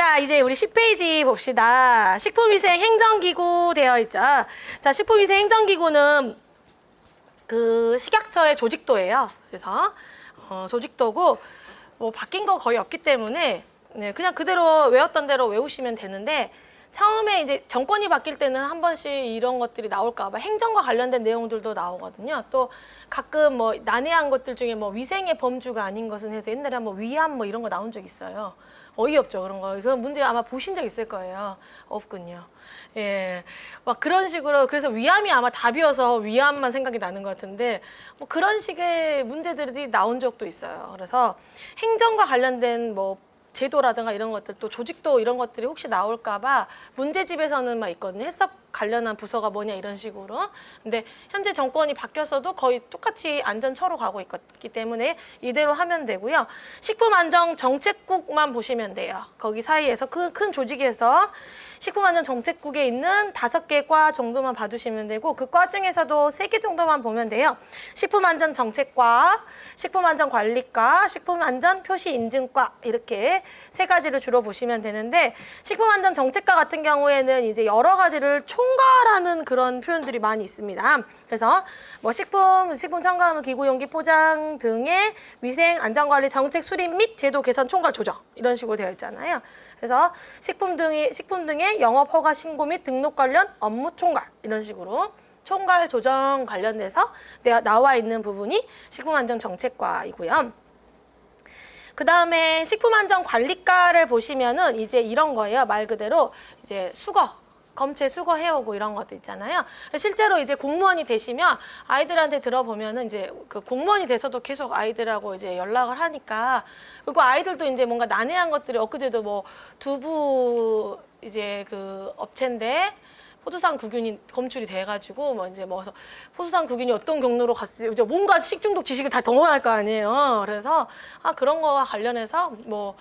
자, 이제 우리 10페이지 봅시다. 식품위생 행정기구 되어 있죠. 자, 식품위생 행정기구는 그 식약처의 조직도예요. 그래서 조직도고 뭐 바뀐 거 거의 없기 때문에 네, 그냥 그대로 외웠던 대로 외우시면 되는데 처음에 이제 정권이 바뀔 때는 한 번씩 이런 것들이 나올까 봐 행정과 관련된 내용들도 나오거든요. 또 가끔 뭐 난해한 것들 중에 뭐 위생의 범주가 아닌 것은 해서 옛날에 한번 위암 뭐 이런 거 나온 적 있어요. 어이없죠, 그런 거. 그런 문제 아마 보신 적 있을 거예요. 없군요. 예. 막 그런 식으로, 그래서 위암이 아마 답이어서 위암만 생각이 나는 것 같은데, 뭐 그런 식의 문제들이 나온 적도 있어요. 그래서 행정과 관련된 뭐 제도라든가 이런 것들, 또 조직도 이런 것들이 혹시 나올까봐 문제집에서는 막 있거든요. 해썹 관련한 부서가 뭐냐 이런 식으로. 근데 현재 정권이 바뀌었어도 거의 똑같이 안전처로 가고 있기 때문에 이대로 하면 되고요. 식품안전정책국만 보시면 돼요. 거기 사이에서 큰 조직에서 식품안전정책국에 있는 5개 과 정도만 봐주시면 되고 그 과 중에서도 3개 정도만 보면 돼요. 식품안전정책과, 식품안전관리과, 식품안전표시인증과 이렇게 3가지를 주로 보시면 되는데 식품안전정책과 같은 경우에는 이제 여러 가지를 총괄하는 그런 표현들이 많이 있습니다. 그래서 뭐 식품 첨가물, 기구, 용기, 포장 등의 위생 안전관리 정책 수립 및 제도 개선 총괄 조정 이런 식으로 되어 있잖아요. 그래서 식품 등의 영업 허가 신고 및 등록 관련 업무 총괄 이런 식으로 총괄 조정 관련돼서 나와 있는 부분이 식품안전정책과이고요. 그 다음에 식품안전관리과를 보시면은 이제 이런 거예요. 말 그대로 이제 검체 수거 해오고 이런 것도 있잖아요. 실제로 이제 공무원이 되시면 아이들한테 들어보면은 이제 그 공무원이 돼서도 계속 아이들하고 이제 연락을 하니까 그리고 아이들도 이제 뭔가 난해한 것들이 엊그제도 뭐 두부 이제 그 업체인데 포도당 구균이 검출이 돼가지고 뭐 이제 뭐 포도당 구균이 어떤 경로로 갔을지 이제 뭔가 식중독 지식을 다 동원할 거 아니에요. 그래서 그런 거와 관련해서 뭐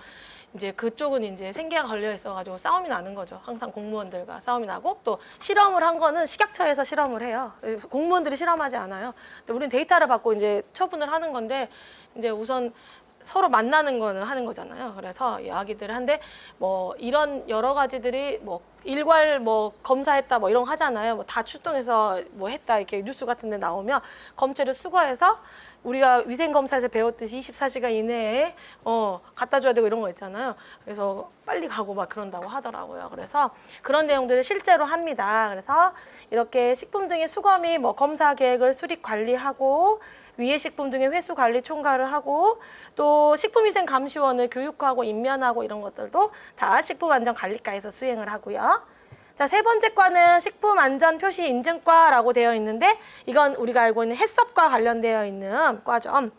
이제 그쪽은 이제 생계가 걸려 있어가지고 싸움이 나는 거죠. 항상 공무원들과 싸움이 나고 또 실험을 한 거는 식약처에서 실험을 해요. 공무원들이 실험하지 않아요. 근데 우리는 데이터를 받고 이제 처분을 하는 건데 이제 우선 서로 만나는 거는 하는 거잖아요. 그래서 이야기들을 한데 뭐 이런 여러 가지들이 뭐 일괄 뭐 검사했다 뭐 이런 거 하잖아요. 뭐 다 출동해서 뭐 했다 이렇게 뉴스 같은 데 나오면 검체를 수거해서 우리가 위생검사에서 배웠듯이 24시간 이내에 갖다 줘야 되고 이런 거 있잖아요. 그래서 빨리 가고 막 그런다고 하더라고요. 그래서 그런 내용들을 실제로 합니다. 그래서 이렇게 식품 등의 수거 및 뭐 검사 계획을 수립 관리하고 위해 식품 등의 회수 관리 총괄을 하고 또 식품위생감시원을 교육하고 임면하고 이런 것들도 다 식품안전관리과에서 수행을 하고요. 자, 3번째 과는 식품안전표시인증과라고 되어 있는데 이건 우리가 알고 있는 해썹과 관련되어 있는 과죠.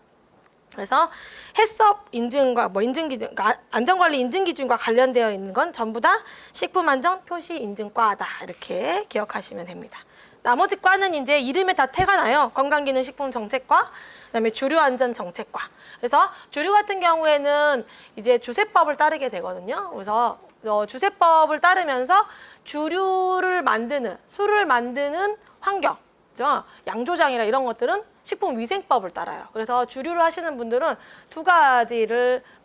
그래서 해썹 인증과 뭐 인증기준, 안전관리 인증기준과 관련되어 있는 건 전부 다 식품안전표시인증과다 이렇게 기억하시면 됩니다. 나머지 과는 이제 이름에 다 태가 나요. 건강기능식품정책과, 그다음에 주류안전정책과. 그래서 주류 같은 경우에는 이제 주세법을 따르게 되거든요. 그래서 주세법을 따르면서 주류를 만드는, 술을 만드는 환경, 그죠? 양조장이나 이런 것들은 식품위생법을 따라요. 그래서 주류를 하시는 분들은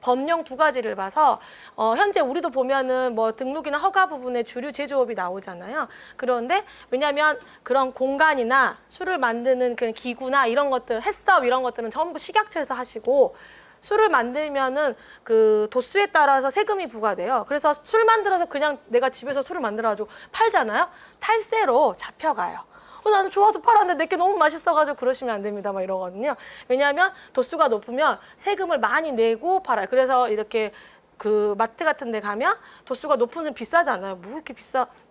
법령 두 가지를 봐서 현재 우리도 보면은 뭐 등록이나 허가 부분에 주류 제조업이 나오잖아요. 그런데 왜냐하면 그런 공간이나 술을 만드는 그 기구나 이런 것들, 해썹 이런 것들은 전부 식약처에서 하시고 술을 만들면은 그 도수에 따라서 세금이 부과돼요. 그래서 술 만들어서 그냥 내가 집에서 술을 만들어가지고 팔잖아요. 탈세로 잡혀가요. 나는 좋아서 팔았는데 내게 너무 맛있어가지고 그러시면 안 됩니다. 막 이러거든요. 왜냐하면 도수가 높으면 세금을 많이 내고 팔아요. 그래서 이렇게 그 마트 같은 데 가면 도수가 높은 건 비싸잖아요. 뭐 이렇게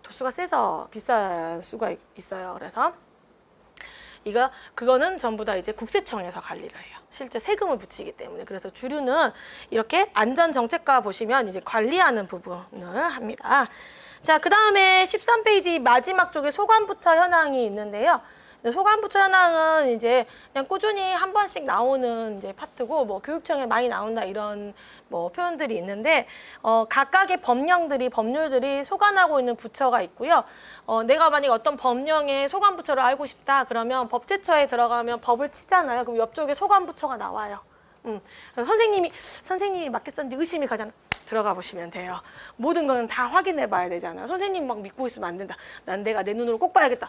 도수가 세서 비쌀 수가 있어요. 그래서 그거는 전부 다 이제 국세청에서 관리를 해요. 실제 세금을 붙이기 때문에. 그래서 주류는 이렇게 안전정책과 보시면 이제 관리하는 부분을 합니다. 자, 그 다음에 13페이지 마지막 쪽에 소관부처 현황이 있는데요. 소관부처 현황은 이제 그냥 꾸준히 한 번씩 나오는 이제 파트고, 뭐 교육청에 많이 나온다 이런 뭐 표현들이 있는데, 각각의 법률들이 소관하고 있는 부처가 있고요. 내가 만약 어떤 법령의 소관부처를 알고 싶다 그러면 법제처에 들어가면 법을 치잖아요. 그럼 옆쪽에 소관부처가 나와요. 선생님이 맞게 썼는지 의심이 가잖아요. 들어가 보시면 돼요. 모든 건 다 확인해 봐야 되잖아. 선생님 막 믿고 있으면 안 된다. 난 내가 내 눈으로 꼭 봐야겠다.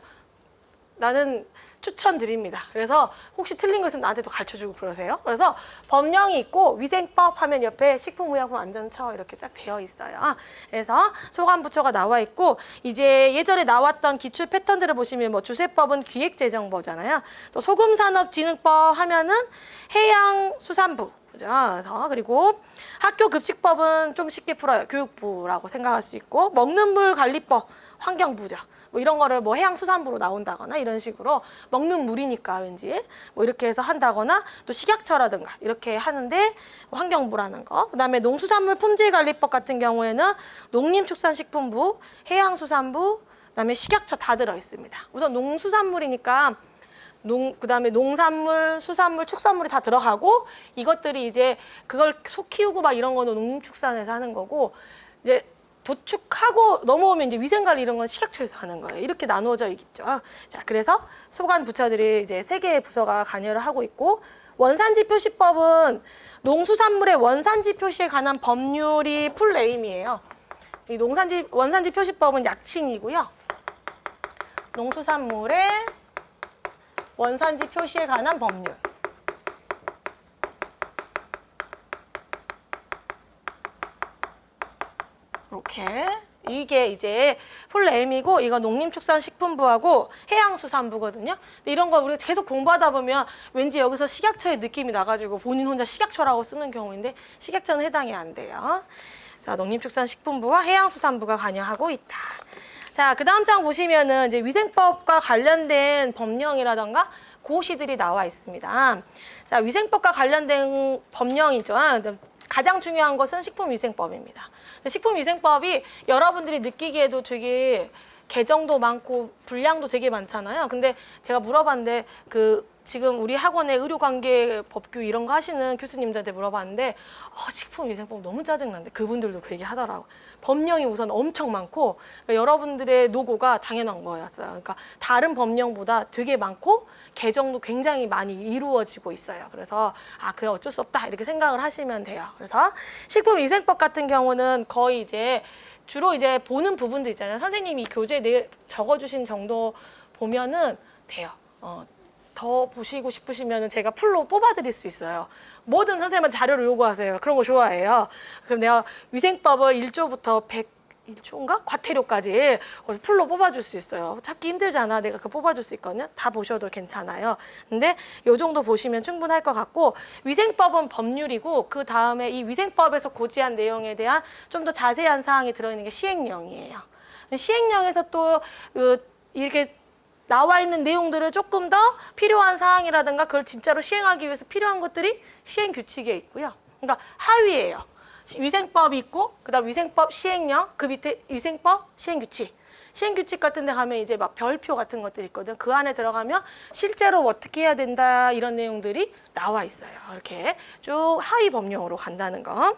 나는 추천드립니다. 그래서 혹시 틀린 거 있으면 나한테도 가르쳐주고 그러세요. 그래서 법령이 있고 위생법 하면 옆에 식품의약품안전처 이렇게 딱 되어 있어요. 그래서 소관부처가 나와 있고 이제 예전에 나왔던 기출 패턴들을 보시면 뭐 주세법은 기획재정부잖아요. 또 소금산업진흥법 하면은 해양수산부. 그죠? 그래서 그리고 학교급식법은 좀 쉽게 풀어요. 교육부라고 생각할 수 있고 먹는 물 관리법 환경부죠. 뭐 이런 거를 뭐 해양수산부로 나온다거나 이런 식으로 먹는 물이니까 왠지 뭐 이렇게 해서 한다거나 또 식약처라든가 이렇게 하는데 환경부라는 거. 그다음에 농수산물 품질관리법 같은 경우에는 농림축산식품부, 해양수산부, 그다음에 식약처 다 들어 있습니다. 우선 농수산물이니까 그다음에 농산물, 수산물, 축산물이 다 들어가고 이것들이 이제 그걸 소 키우고 막 이런 거는 농림축산에서 하는 거고 이제 도축하고 넘어오면 이제 위생관리 이런 건 식약처에서 하는 거예요. 이렇게 나누어져 있겠죠. 자, 그래서 소관 부처들이 이제 3개의 부서가 관여를 하고 있고 원산지 표시법은 농수산물의 원산지 표시에 관한 법률이 풀네임이에요. 이 원산지 표시법은 약칭이고요. 농수산물의 원산지 표시에 관한 법률. 이렇게 이게 이제 풀네임이고 이거 농림축산식품부하고 해양수산부거든요. 근데 이런 거 우리가 계속 공부하다 보면 왠지 여기서 식약처의 느낌이 나가지고 본인 혼자 식약처라고 쓰는 경우인데 식약처는 해당이 안 돼요. 자, 농림축산식품부와 해양수산부가 관여하고 있다. 자, 그 다음 장 보시면은 이제 위생법과 관련된 법령이라던가 고시들이 나와 있습니다. 자, 위생법과 관련된 법령이죠. 가장 중요한 것은 식품위생법입니다. 식품위생법이 여러분들이 느끼기에도 되게 개정도 많고 분량도 되게 많잖아요. 근데 제가 물어봤는데 지금 우리 학원에 의료관계 법규 이런 거 하시는 교수님들한테 물어봤는데 식품위생법 너무 짜증난데 그분들도 그 얘기 하더라고요. 법령이 우선 엄청 많고 그러니까 여러분들의 노고가 당연한 거였어요. 그러니까 다른 법령보다 되게 많고 개정도 굉장히 많이 이루어지고 있어요. 그래서 그래 어쩔 수 없다 이렇게 생각을 하시면 돼요. 그래서 식품위생법 같은 경우는 거의 이제 주로 이제 보는 부분도 있잖아요. 선생님이 교재에 적어주신 정도 보면은 돼요. 더 보시고 싶으시면 제가 풀로 뽑아드릴 수 있어요. 모든 선생님한테 자료를 요구하세요. 그런 거 좋아해요. 그럼 내가 위생법을 1조부터 101조인가? 과태료까지 풀로 뽑아줄 수 있어요. 찾기 힘들잖아. 내가 그거 뽑아줄 수 있거든요. 다 보셔도 괜찮아요. 근데 요 정도 보시면 충분할 것 같고 위생법은 법률이고 그 다음에 이 위생법에서 고지한 내용에 대한 좀 더 자세한 사항이 들어있는 게 시행령이에요. 시행령에서 또 이렇게 나와 있는 내용들을 조금 더 필요한 사항이라든가 그걸 진짜로 시행하기 위해서 필요한 것들이 시행 규칙에 있고요. 그러니까 하위예요. 위생법이 있고 그다음 위생법 시행령 그 밑에 위생법 시행규칙. 시행규칙 같은 데 가면 이제 막 별표 같은 것들이 있거든. 그 안에 들어가면 실제로 어떻게 해야 된다 이런 내용들이 나와 있어요. 이렇게 쭉 하위 법령으로 간다는 거.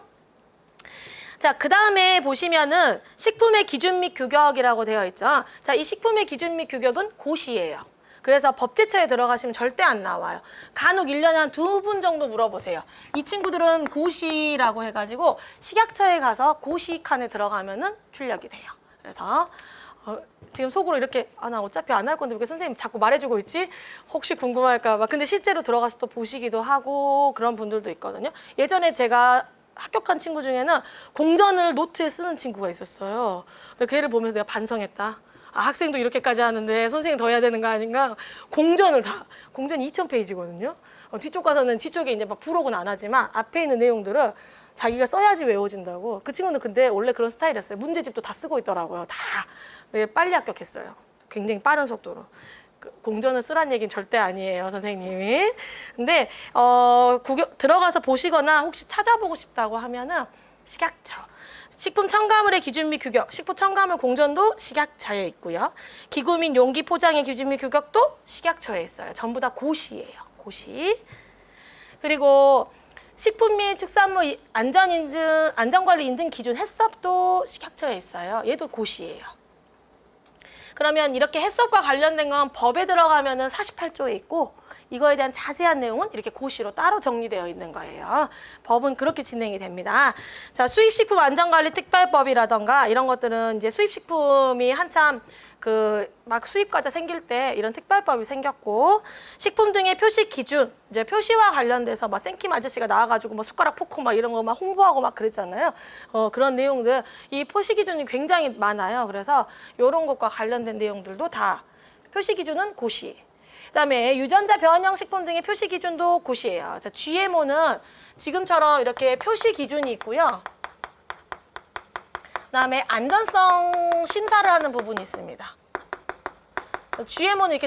자, 그 다음에 보시면은 식품의 기준 및 규격이라고 되어 있죠. 자, 이 식품의 기준 및 규격은 고시예요. 그래서 법제처에 들어가시면 절대 안 나와요. 간혹 1년에 한 2분 정도 물어보세요. 이 친구들은 고시라고 해가지고 식약처에 가서 고시 칸에 들어가면은 출력이 돼요. 그래서 지금 속으로 이렇게 나 어차피 안 할 건데 왜 선생님 자꾸 말해주고 있지? 혹시 궁금할까 봐. 근데 실제로 들어가서 또 보시기도 하고 그런 분들도 있거든요. 예전에 제가 합격한 친구 중에는 공전을 노트에 쓰는 친구가 있었어요. 근데 걔를 보면서 내가 반성했다. 학생도 이렇게까지 하는데 선생님 더 해야 되는 거 아닌가? 공전 2000페이지거든요. 뒤쪽 가서는 뒤쪽에 이제 막 부록은 안 하지만 앞에 있는 내용들을 자기가 써야지 외워진다고. 그 친구는 근데 원래 그런 스타일이었어요. 문제집도 다 쓰고 있더라고요. 다. 되게 빨리 합격했어요. 굉장히 빠른 속도로. 공전을 쓰란 얘기는 절대 아니에요, 선생님이. 근데 들어가서 보시거나 혹시 찾아보고 싶다고 하면은 식약처. 식품 첨가물의 기준 및 규격, 식품 첨가물 공전도 식약처에 있고요. 기구 및 용기 포장의 기준 및 규격도 식약처에 있어요. 전부 다 고시예요, 고시. 그리고 식품 및 축산물 안전관리 인증 기준 해썹도 식약처에 있어요. 얘도 고시예요. 그러면 이렇게 해썹과 관련된 건 법에 들어가면은 48조에 있고 이거에 대한 자세한 내용은 이렇게 고시로 따로 정리되어 있는 거예요. 법은 그렇게 진행이 됩니다. 자, 수입식품 안전관리 특별법이라던가 이런 것들은 이제 수입식품이 한참 막 수입과자 생길 때 이런 특별법이 생겼고, 식품 등의 표시 기준, 이제 표시와 관련돼서 막 생김 아저씨가 나와가지고 막 숟가락 포크 막 이런 거 막 홍보하고 막 그랬잖아요. 그런 내용들, 이 표시 기준이 굉장히 많아요. 그래서 이런 것과 관련된 내용들도 다 표시 기준은 고시. 그다음에 유전자 변형 식품 등의 표시 기준도 고시예요. 자, GMO는 지금처럼 이렇게 표시 기준이 있고요. 그다음에 안전성 심사를 하는 부분이 있습니다. GMO는 이렇게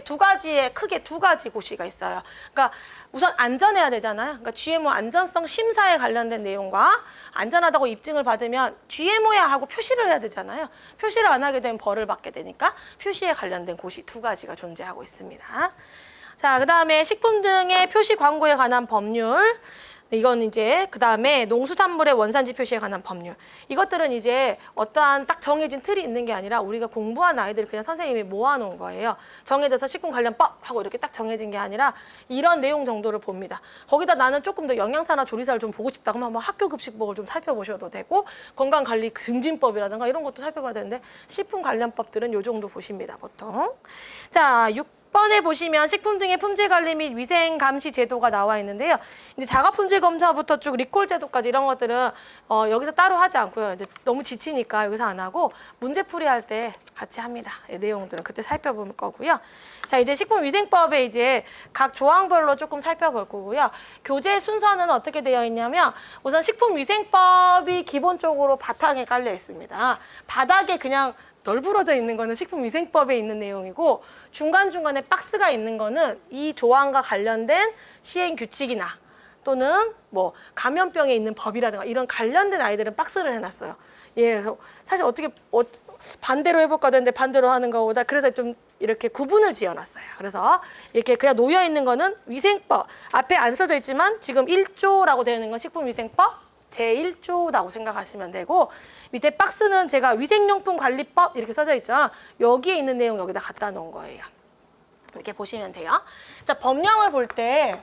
크게 두 가지 고시가 있어요. 그러니까 우선 안전해야 되잖아요. 그러니까 GMO 안전성 심사에 관련된 내용과 안전하다고 입증을 받으면 GMO야 하고 표시를 해야 되잖아요. 표시를 안 하게 되면 벌을 받게 되니까 표시에 관련된 고시 두 가지가 존재하고 있습니다. 자, 그다음에 식품 등의 표시 광고에 관한 법률. 이건 이제 그다음에 농수산물의 원산지 표시에 관한 법률. 이것들은 이제 어떠한 딱 정해진 틀이 있는 게 아니라 우리가 공부한 아이들을 그냥 선생님이 모아놓은 거예요. 정해져서 식품 관련법 하고 이렇게 딱 정해진 게 아니라 이런 내용 정도를 봅니다. 거기다 나는 조금 더 영양사나 조리사를 좀 보고 싶다 그러면 학교 급식법을 좀 살펴보셔도 되고, 건강관리 증진법이라든가 이런 것도 살펴봐야 되는데 식품 관련법들은 요 정도 보십니다, 보통. 자, 6번에 보시면 식품 등의 품질 관리 및 위생 감시 제도가 나와 있는데요. 이제 자가 품질 검사부터 쭉 리콜 제도까지 이런 것들은 여기서 따로 하지 않고요. 이제 너무 지치니까 여기서 안 하고 문제풀이 할 때 같이 합니다. 이 내용들은 그때 살펴볼 거고요. 자, 이제 식품위생법에 이제 각 조항별로 조금 살펴볼 거고요. 교재 순서는 어떻게 되어 있냐면 우선 식품위생법이 기본적으로 바탕에 깔려 있습니다. 바닥에 그냥 널브러져 있는 거는 식품위생법에 있는 내용이고, 중간중간에 박스가 있는 거는 이 조항과 관련된 시행규칙이나 또는 뭐 감염병에 있는 법이라든가 이런 관련된 아이들은 박스를 해놨어요. 예, 사실 어떻게 반대로 해볼까 했는데 반대로 하는 거보다 그래서 좀 이렇게 구분을 지어놨어요. 그래서 이렇게 그냥 놓여 있는 거는 위생법, 앞에 안 써져 있지만 지금 1조라고 되어 있는 건 식품위생법 제1조라고 생각하시면 되고, 밑에 박스는 제가 위생용품관리법 이렇게 써져 있죠. 여기에 있는 내용 여기다 갖다 놓은 거예요. 이렇게 보시면 돼요. 자, 법령을 볼 때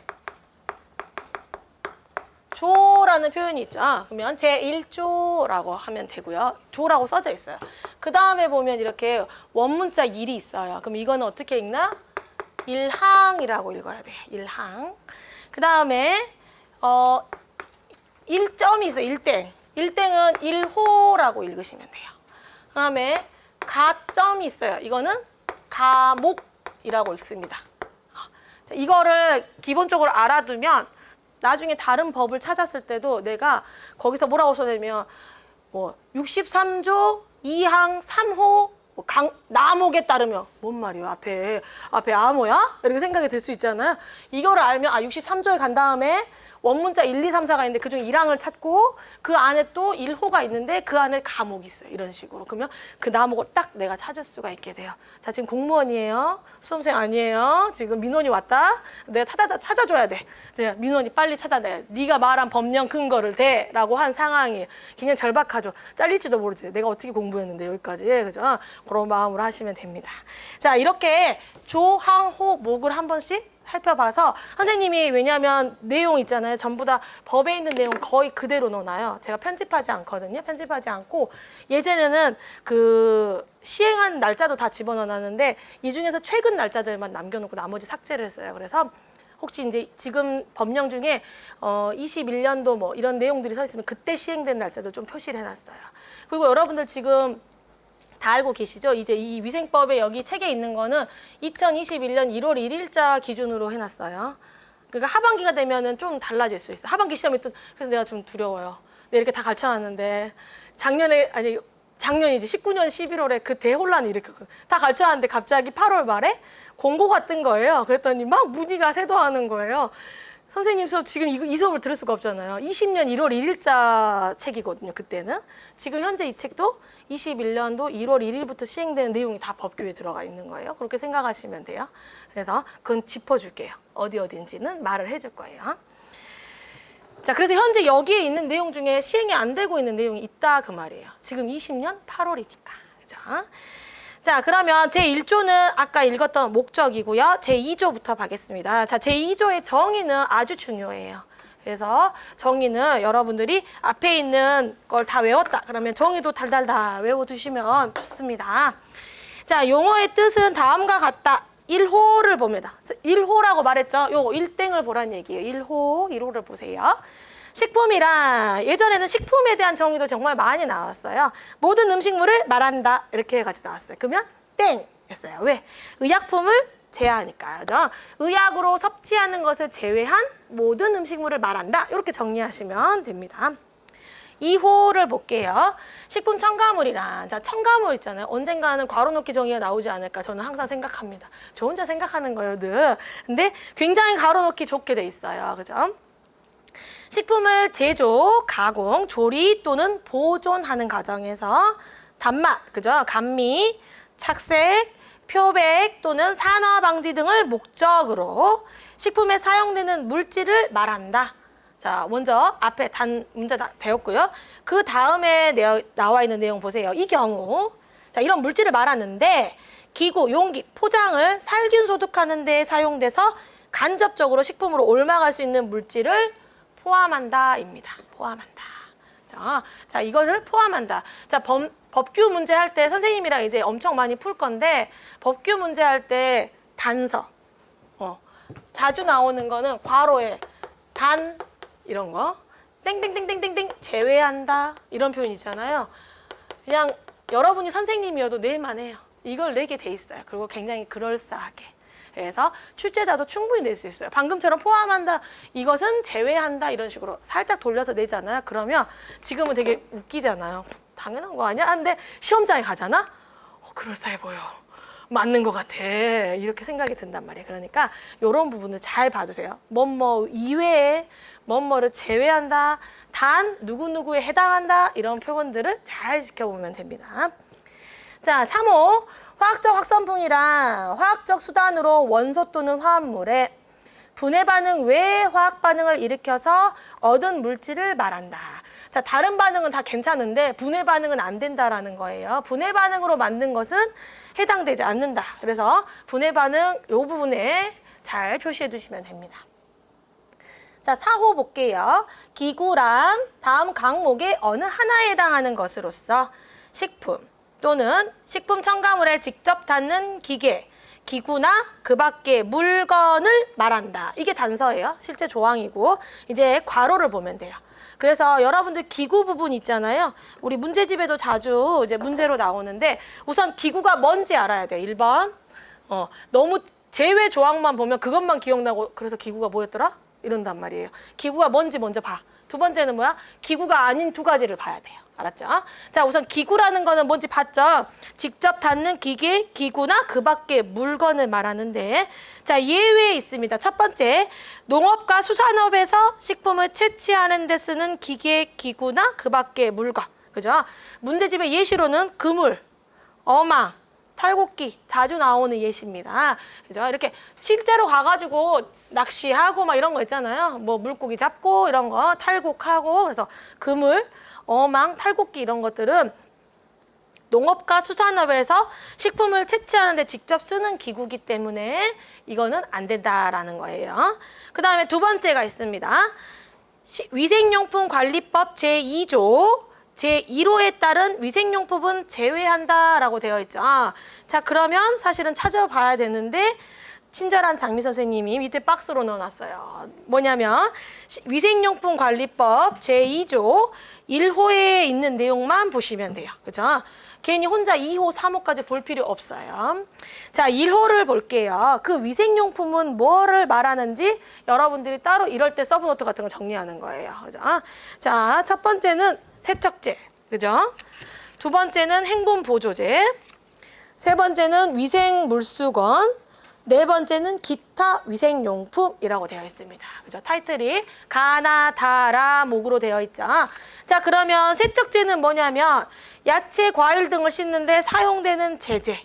조라는 표현이 있죠. 그러면 제1조라고 하면 되고요. 조라고 써져 있어요. 그 다음에 보면 이렇게 원문자 1이 있어요. 그럼 이거는 어떻게 읽나? 1항이라고 읽어야 돼요. 1항. 그 다음에 1점이 있어요. 1땡. 1땡은 1호라고 읽으시면 돼요. 그 다음에 가점이 있어요. 이거는 가목이라고 읽습니다. 자, 이거를 기본적으로 알아두면 나중에 다른 법을 찾았을 때도 내가 거기서 뭐라고 써내면 뭐 63조 2항 3호 뭐 나목에 따르면 뭔 말이에요? 앞에 암호야? 이렇게 생각이 들 수 있잖아요. 이거를 알면 63조에 간 다음에 원문자 1, 2, 3, 4가 있는데 그중 1항을 찾고 그 안에 또 1호가 있는데 그 안에 과목이 있어요. 이런 식으로. 그러면 그 나목을 딱 내가 찾을 수가 있게 돼요. 자, 지금 공무원이에요. 수험생 아니에요. 지금 민원이 왔다. 내가 찾아줘야 돼. 이제 민원이 빨리 찾아내. 네가 말한 법령 근거를 대라고 한 상황이 굉장히 절박하죠. 잘릴지도 모르지. 내가 어떻게 공부했는데 여기까지. 그죠? 그런 마음으로 하시면 됩니다. 자, 이렇게 조, 항, 호, 목을 한 번씩 살펴봐서 선생님이, 왜냐하면 내용 있잖아요. 전부 다 법에 있는 내용 거의 그대로 넣어놔요. 제가 편집하지 않거든요. 편집하지 않고 예전에는 그 시행한 날짜도 다 집어넣어놨는데 이 중에서 최근 날짜들만 남겨놓고 나머지 삭제를 했어요. 그래서 혹시 이제 지금 법령 중에 21년도 뭐 이런 내용들이 서 있으면 그때 시행된 날짜도 좀 표시를 해놨어요. 그리고 여러분들 지금 다 알고 계시죠? 이제 이 위생법에 여기 책에 있는 거는 2021년 1월 1일자 기준으로 해놨어요. 그러니까 하반기가 되면은 좀 달라질 수 있어. 하반기 시험이 또, 그래서 내가 좀 두려워요. 내가 이렇게 다 가르쳐놨는데 작년이지 19년 11월에 그 대혼란이 이렇게 다 가르쳐놨는데 갑자기 8월 말에 공고가 뜬 거예요. 그랬더니 막 문의가 쇄도하는 거예요. 선생님 수업 지금 이 수업을 들을 수가 없잖아요. 20년 1월 1일자 책이거든요. 그때는. 지금 현재 이 책도 21년도 1월 1일부터 시행되는 내용이 다 법규에 들어가 있는 거예요. 그렇게 생각하시면 돼요. 그래서 그건 짚어줄게요. 어디인지는 말을 해줄 거예요. 자, 그래서 현재 여기에 있는 내용 중에 시행이 안 되고 있는 내용이 있다 그 말이에요. 지금 20년 8월이니까. 그죠? 자, 그러면 제1조는 아까 읽었던 목적이고요. 제2조부터 가겠습니다. 자, 제2조의 정의는 아주 중요해요. 그래서 정의는 여러분들이 앞에 있는 걸 다 외웠다. 그러면 정의도 달달 다 외워두시면 좋습니다. 자, 용어의 뜻은 다음과 같다. 1호를 봅니다. 1호라고 말했죠. 요 1땡을 보란 얘기예요. 1호를 보세요. 식품이란 예전에는 식품에 대한 정의도 정말 많이 나왔어요. 모든 음식물을 말한다. 이렇게 해가지고 나왔어요. 그러면 땡이었어요. 왜? 의약품을 제외하니까요. 그죠? 의약으로 섭취하는 것을 제외한 모든 음식물을 말한다. 이렇게 정리하시면 됩니다. 2호를 볼게요. 식품 첨가물이란, 자, 첨가물 있잖아요. 언젠가는 괄호 넣기 정의가 나오지 않을까 저는 항상 생각합니다. 저 혼자 생각하는 거예요, 늘. 근데 굉장히 괄호 넣기 좋게 돼 있어요. 그죠? 식품을 제조, 가공, 조리 또는 보존하는 과정에서 단맛, 그죠? 감미, 착색, 표백 또는 산화 방지 등을 목적으로 식품에 사용되는 물질을 말한다. 자, 먼저 앞에 문제 되었고요. 그 다음에 나와 있는 내용 보세요. 이 경우, 자, 이런 물질을 말하는데 기구, 용기, 포장을 살균 소독하는 데 사용돼서 간접적으로 식품으로 옮아갈 수 있는 물질을 포함한다입니다. 포함한다. 자, 이것을 포함한다. 자, 법규 문제 할 때 선생님이랑 이제 엄청 많이 풀 건데 법규 문제 할 때 단서, 자주 나오는 거는 괄호에 단 이런 거, 땡땡땡땡땡땡 제외한다 이런 표현 있잖아요. 그냥 여러분이 선생님이어도 낼만 해요. 이걸 내게 돼 있어요. 그리고 굉장히 그럴싸하게. 그래서 출제자도 충분히 낼 수 있어요. 방금처럼 포함한다, 이것은 제외한다 이런 식으로 살짝 돌려서 내잖아요. 그러면 지금은 되게 웃기잖아요. 당연한 거 아니야? 근데 시험장에 가잖아? 그럴싸해 보여. 맞는 것 같아. 이렇게 생각이 든단 말이에요. 그러니까 이런 부분을 잘 봐주세요. 뭐뭐 이외에 뭐뭐를 제외한다, 단 누구누구에 해당한다 이런 표현들을 잘 지켜보면 됩니다. 자, 3호. 화학적 확산풍이란 화학적 수단으로 원소 또는 화합물에 분해 반응 외의 화학 반응을 일으켜서 얻은 물질을 말한다. 자, 다른 반응은 다 괜찮은데 분해 반응은 안 된다라는 거예요. 분해 반응으로 만든 것은 해당되지 않는다. 그래서 분해 반응 이 부분에 잘 표시해 두시면 됩니다. 자, 4호 볼게요. 기구란 다음 항목의 어느 하나에 해당하는 것으로서 식품 또는 식품 첨가물에 직접 닿는 기계, 기구나 그 밖의 물건을 말한다. 이게 단서예요. 실제 조항이고 이제 괄호를 보면 돼요. 그래서 여러분들 기구 부분 있잖아요. 우리 문제집에도 자주 이제 문제로 나오는데 우선 기구가 뭔지 알아야 돼요. 1번. 너무 제외 조항만 보면 그것만 기억나고 그래서 기구가 뭐였더라? 이런단 말이에요. 기구가 뭔지 먼저 봐. 두 번째는 뭐야? 기구가 아닌 두 가지를 봐야 돼요. 알았죠? 자, 우선 기구라는 거는 뭔지 봤죠? 직접 닿는 기계, 기구나 그 밖의 물건을 말하는데 자, 예외에 있습니다. 첫 번째, 농업과 수산업에서 식품을 채취하는 데 쓰는 기계, 기구나 그 밖의 물건. 그죠? 문제집의 예시로는 그물, 어망, 탈곡기 자주 나오는 예시입니다. 그죠? 이렇게 실제로 가가지고 낚시하고 막 이런 거 있잖아요. 뭐 물고기 잡고 이런 거 탈곡하고 그래서 그물, 어망, 탈곡기 이런 것들은 농업과 수산업에서 식품을 채취하는 데 직접 쓰는 기구기 때문에 이거는 안 된다라는 거예요. 그 다음에 두 번째가 있습니다. 위생용품 관리법 제2조 제1호에 따른 위생용품은 제외한다라고 되어 있죠. 자, 그러면 사실은 찾아봐야 되는데 친절한 장미 선생님이 밑에 박스로 넣어놨어요. 뭐냐면 위생용품 관리법 제2조 1호에 있는 내용만 보시면 돼요. 그죠? 괜히 혼자 2호, 3호까지 볼 필요 없어요. 자, 1호를 볼게요. 그 위생용품은 뭐를 말하는지 여러분들이 따로 이럴 때 서브노트 같은 거 정리하는 거예요. 그죠? 자, 첫 번째는 세척제. 그죠? 두 번째는 행군 보조제. 세 번째는 위생 물수건. 네 번째는 기타 위생용품이라고 되어 있습니다. 그죠? 타이틀이 가나, 다라, 목으로 되어 있죠. 자, 그러면 세척제는 뭐냐면 야채, 과일 등을 씻는데 사용되는 제재.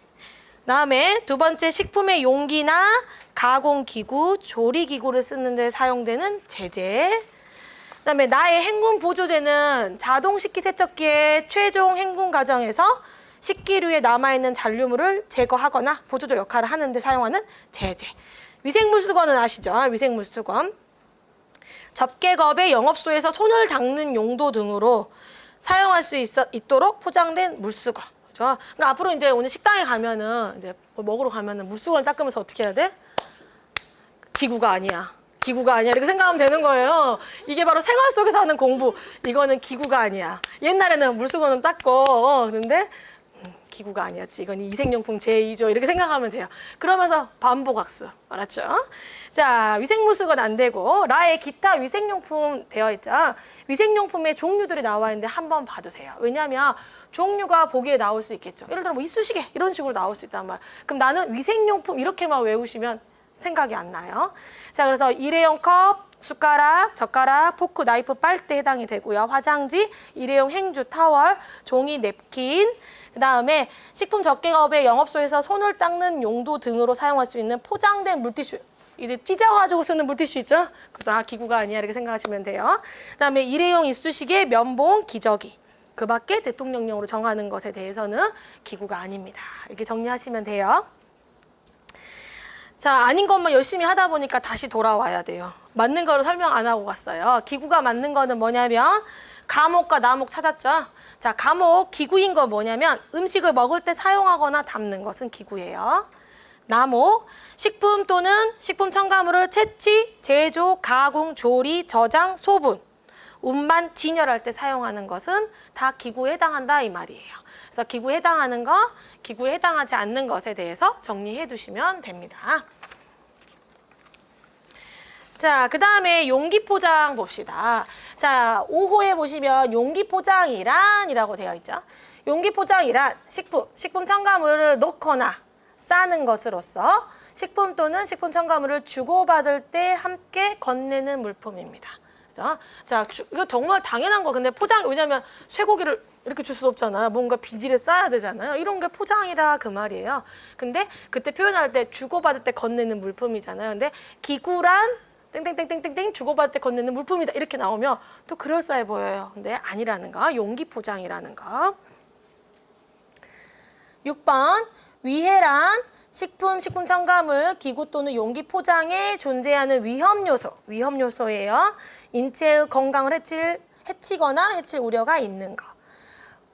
다음에 두 번째 식품의 용기나 가공기구, 조리기구를 쓰는데 사용되는 제재. 그다음에 나의 행군 보조제는 자동 식기 세척기의 최종 행군 과정에서 식기류에 남아있는 잔류물을 제거하거나 보조조 역할을 하는데 사용하는 제재. 위생물수건은 아시죠? 위생물수건. 접객업의 영업소에서 손을 닦는 용도 등으로 사용할 수 있도록 포장된 물수건. 그죠? 그러니까 앞으로 이제 오늘 식당에 가면은 이제 뭐 먹으러 가면은 물수건을 닦으면서 어떻게 해야 돼? 기구가 아니야. 기구가 아니야. 이렇게 생각하면 되는 거예요. 이게 바로 생활 속에서 하는 공부. 이거는 기구가 아니야. 옛날에는 물수건은 닦고, 근데 기구가 아니었지. 이건 위생용품 제2조. 이렇게 생각하면 돼요. 그러면서 반복학습. 알았죠? 자, 위생물수건 안 되고, 라의 기타 위생용품 되어 있죠. 위생용품의 종류들이 나와 있는데 한번 봐두세요. 왜냐하면 종류가 보기에 나올 수 있겠죠. 예를 들어 뭐 이쑤시개 이런 식으로 나올 수 있단 말. 그럼 나는 위생용품 이렇게만 외우시면 생각이 안 나요. 자, 그래서 일회용 컵, 숟가락, 젓가락, 포크, 나이프, 빨대 해당이 되고요. 화장지, 일회용 행주, 타월, 종이, 냅킨, 그 다음에 식품 접객업의 영업소에서 손을 닦는 용도 등으로 사용할 수 있는 포장된 물티슈. 이제 찢어가지고 쓰는 물티슈 있죠? 그것도 기구가 아니야 이렇게 생각하시면 돼요. 그 다음에 일회용 이쑤시개, 면봉, 기저귀. 그 밖에 대통령령으로 정하는 것에 대해서는 기구가 아닙니다. 이렇게 정리하시면 돼요. 자, 아닌 것만 열심히 하다 보니까 다시 돌아와야 돼요. 맞는 거를 설명 안 하고 갔어요. 기구가 맞는 거는 뭐냐면 가목과 나목 찾았죠? 자, 가목, 기구인 거 뭐냐면 음식을 먹을 때 사용하거나 담는 것은 기구예요. 나목, 식품 또는 식품 첨가물을 채취, 제조, 가공, 조리, 저장, 소분, 운반, 진열할 때 사용하는 것은 다 기구에 해당한다 이 말이에요. 그래서 기구에 해당하는 거, 기구에 해당하지 않는 것에 대해서 정리해 두시면 됩니다. 자, 그 다음에 용기 포장 봅시다. 자, 5호에 보시면 용기 포장이란이라고 되어 있죠. 용기 포장이란 식품 첨가물을 넣거나 싸는 것으로서 식품 또는 식품 첨가물을 주고받을 때 함께 건네는 물품입니다. 자, 이거 정말 당연한 거. 근데 포장, 왜냐면 쇠고기를 이렇게 줄 수 없잖아요. 뭔가 비닐에 싸야 되잖아요. 이런 게 포장이라 그 말이에요. 근데 그때 표현할 때 주고받을 때 건네는 물품이잖아요. 근데 기구란 땡땡땡땡땡 주고받을 때 건네는 물품이다. 이렇게 나오면 또 그럴싸해 보여요. 근데 아니라는 거. 용기 포장이라는 거. 6번 위해란 식품 첨가물, 기구 또는 용기 포장에 존재하는 위험 요소예요. 인체의 건강을 해치거나 해칠 우려가 있는 거.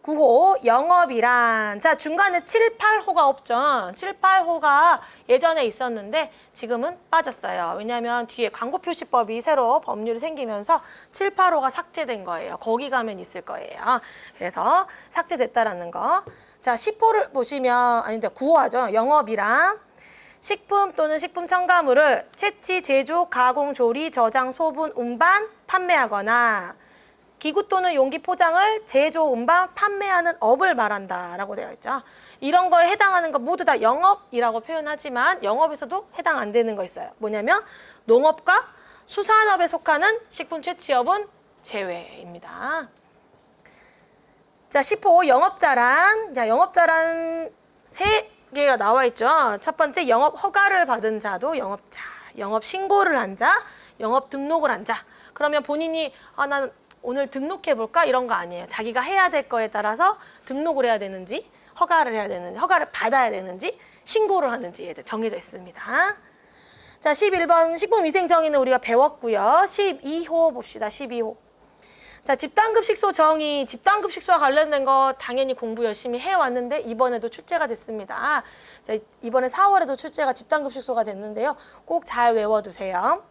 9호 영업이란, 자, 중간에 7, 8호가 없죠. 7, 8호가 예전에 있었는데 지금은 빠졌어요. 왜냐하면 뒤에 광고표시법이 새로 법률이 생기면서 7, 8호가 삭제된 거예요. 거기 가면 있을 거예요. 그래서 삭제됐다라는 거. 자, 10호를 보시면, 아닌데 9호 하죠. 영업이란 식품 또는 식품 첨가물을 채취, 제조, 가공, 조리, 저장, 소분, 운반, 판매하거나 기구 또는 용기 포장을 제조, 운반, 판매하는 업을 말한다라고 되어 있죠. 이런 거에 해당하는 거 모두 다 영업이라고 표현하지만 영업에서도 해당 안 되는 거 있어요. 뭐냐면 농업과 수산업에 속하는 식품 채취업은 제외입니다. 자, 10호 영업자란. 자, 영업자란 3개가 나와 있죠. 첫 번째 영업 허가를 받은 자도 영업자, 영업 신고를 한 자, 영업 등록을 한 자. 그러면 본인이 난 오늘 등록해볼까? 이런 거 아니에요. 자기가 해야 될 거에 따라서 등록을 해야 되는지, 허가를 해야 되는지, 허가를 받아야 되는지, 신고를 하는지에 정해져 있습니다. 자, 11번 식품위생정의는 우리가 배웠고요. 12호 봅시다. 12호. 자, 집단급식소 정의, 집단급식소와 관련된 거 당연히 공부 열심히 해왔는데 이번에도 출제가 됐습니다. 자, 이번에 4월에도 출제가 집단급식소가 됐는데요. 꼭 잘 외워두세요.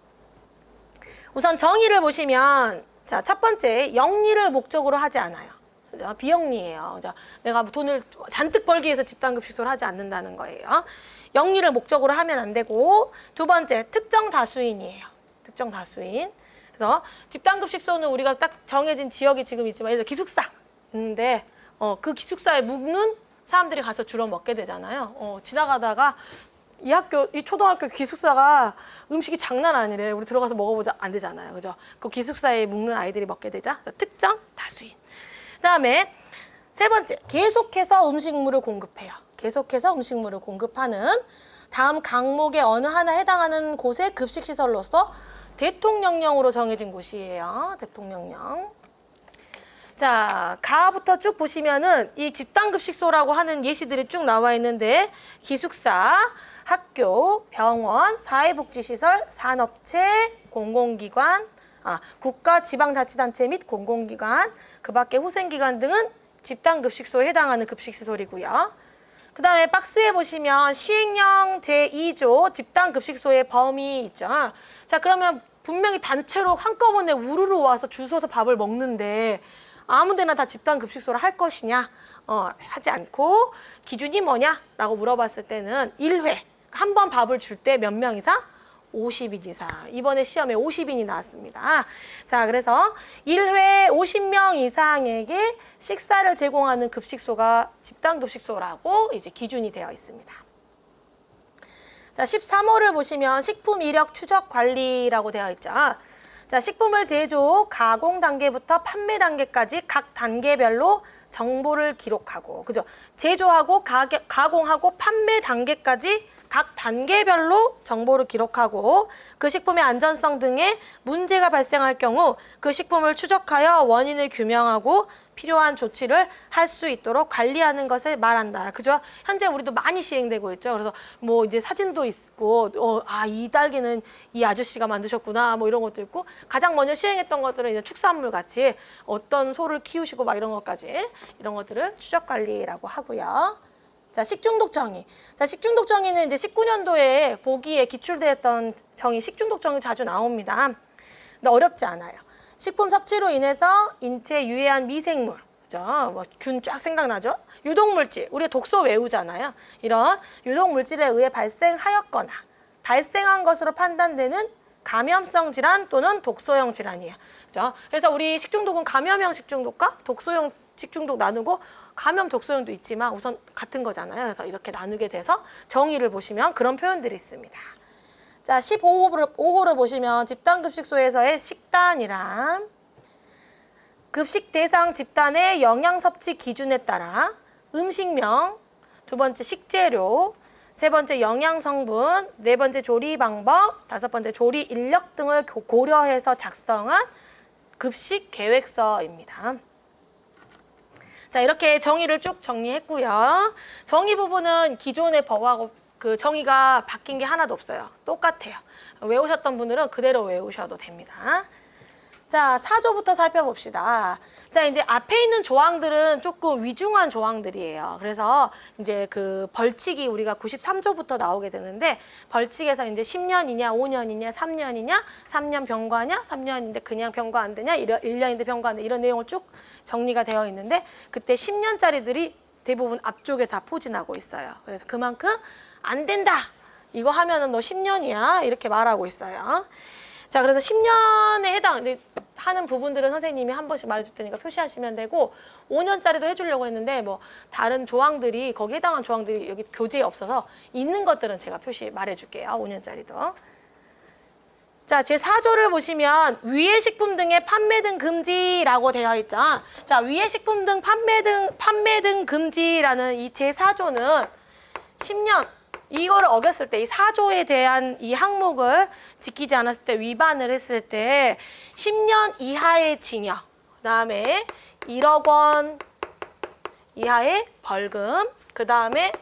우선 정의를 보시면 자, 첫 번째, 영리를 목적으로 하지 않아요. 그죠? 비영리예요. 그죠? 내가 돈을 잔뜩 벌기 위해서 집단급식소를 하지 않는다는 거예요. 영리를 목적으로 하면 안 되고, 두 번째, 특정 다수인이에요. 특정 다수인. 그래서 집단급식소는 우리가 딱 정해진 지역이 지금 있지만, 예를 들어 기숙사 있는데, 그 기숙사에 묵는 사람들이 가서 주로 먹게 되잖아요. 지나가다가 이 초등학교 기숙사가 음식이 장난 아니래. 우리 들어가서 먹어보자. 안 되잖아요. 그죠? 그 기숙사에 묵는 아이들이 먹게 되자. 특정 다수인. 그다음에 세 번째, 계속해서 음식물을 공급해요. 계속해서 음식물을 공급하는 다음 강목의 어느 하나 해당하는 곳의 급식시설로서 대통령령으로 정해진 곳이에요. 대통령령. 자, 자, 가부터 쭉 보시면은 이 집단급식소라고 하는 예시들이 쭉 나와 있는데 기숙사, 학교, 병원, 사회복지시설, 산업체, 공공기관, 국가 지방자치단체 및 공공기관, 그 밖에 후생기관 등은 집단급식소에 해당하는 급식시설이고요. 그 다음에 박스에 보시면 시행령 제2조 집단급식소의 범위 있죠. 자, 그러면 분명히 단체로 한꺼번에 우르르 와서 줄 서서 밥을 먹는데 아무 데나 다 집단급식소를 할 것이냐? 하지 않고 기준이 뭐냐라고 물어봤을 때는 1회, 한 번 밥을 줄 때 몇 명 이상? 50인 이상. 이번에 시험에 50인이 나왔습니다. 자, 그래서 1회 50명 이상에게 식사를 제공하는 급식소가 집단급식소라고 이제 기준이 되어 있습니다. 자, 13호를 보시면 식품 이력 추적 관리라고 되어 있죠. 자, 식품을 제조, 가공 단계부터 판매 단계까지 각 단계별로 정보를 기록하고, 그죠? 제조하고 가공하고 판매 단계까지 각 단계별로 정보를 기록하고 그 식품의 안전성 등의 문제가 발생할 경우 그 식품을 추적하여 원인을 규명하고 필요한 조치를 할 수 있도록 관리하는 것을 말한다. 그죠? 현재 우리도 많이 시행되고 있죠. 그래서 뭐 이제 사진도 있고, 이 딸기는 이 아저씨가 만드셨구나, 뭐 이런 것도 있고, 가장 먼저 시행했던 것들은 이제 축산물 같이 어떤 소를 키우시고 막 이런 것까지, 이런 것들을 추적 관리라고 하고요. 자, 식중독 정의. 자, 식중독 정의는 이제 19년도에 보기에 기출되었던 정의, 식중독 정의 자주 나옵니다. 근데 어렵지 않아요. 식품 섭취로 인해서 인체에 유해한 미생물, 그죠? 뭐 균 쫙 생각나죠? 유독물질, 우리가 독소 외우잖아요. 이런 유독물질에 의해 발생하였거나 발생한 것으로 판단되는 감염성 질환 또는 독소형 질환이에요. 그죠? 그래서 우리 식중독은 감염형 식중독과 독소형 식중독 나누고 감염 독소형도 있지만 우선 같은 거잖아요. 그래서 이렇게 나누게 돼서 정의를 보시면 그런 표현들이 있습니다. 자, 15호를 보시면 집단급식소에서의 식단이란 급식 대상 집단의 영양 섭취 기준에 따라 음식명, 두 번째 식재료, 세 번째 영양 성분, 네 번째 조리 방법, 다섯 번째 조리 인력 등을 고려해서 작성한 급식 계획서입니다. 자, 이렇게 정의를 쭉 정리했고요. 정의 부분은 기존의 법하고 그 정의가 바뀐 게 하나도 없어요. 똑같아요. 외우셨던 분들은 그대로 외우셔도 됩니다. 자, 4조부터 살펴봅시다. 자, 이제 앞에 있는 조항들은 조금 위중한 조항들이에요. 그래서 이제 그 벌칙이 우리가 93조부터 나오게 되는데 벌칙에서 이제 10년이냐, 5년이냐, 3년이냐, 3년 병과냐, 3년인데 그냥 병과 안 되냐, 1년인데 병과 안 되냐 이런 내용을 쭉 정리가 되어 있는데 그때 10년짜리들이 대부분 앞쪽에 다 포진하고 있어요. 그래서 그만큼 안 된다. 이거 하면은 너 10년이야. 이렇게 말하고 있어요. 자, 그래서 10년에 해당하는 부분들은 선생님이 한 번씩 말해줄 테니까 표시하시면 되고 5년짜리도 해주려고 했는데 뭐 다른 조항들이 거기에 해당한 조항들이 여기 교재에 없어서 있는 것들은 제가 표시 말해줄게요. 5년짜리도. 자, 제4조를 보시면 위의 식품 등의 판매 등 금지라고 되어 있죠. 자, 위의 식품 등 판매 등 금지라는 이 제4조는 10년 이거를 어겼을 때 이 4조에 대한 이 항목을 지키지 않았을 때 위반을 했을 때 10년 이하의 징역, 그다음에 1억 원 이하의 벌금, 그다음에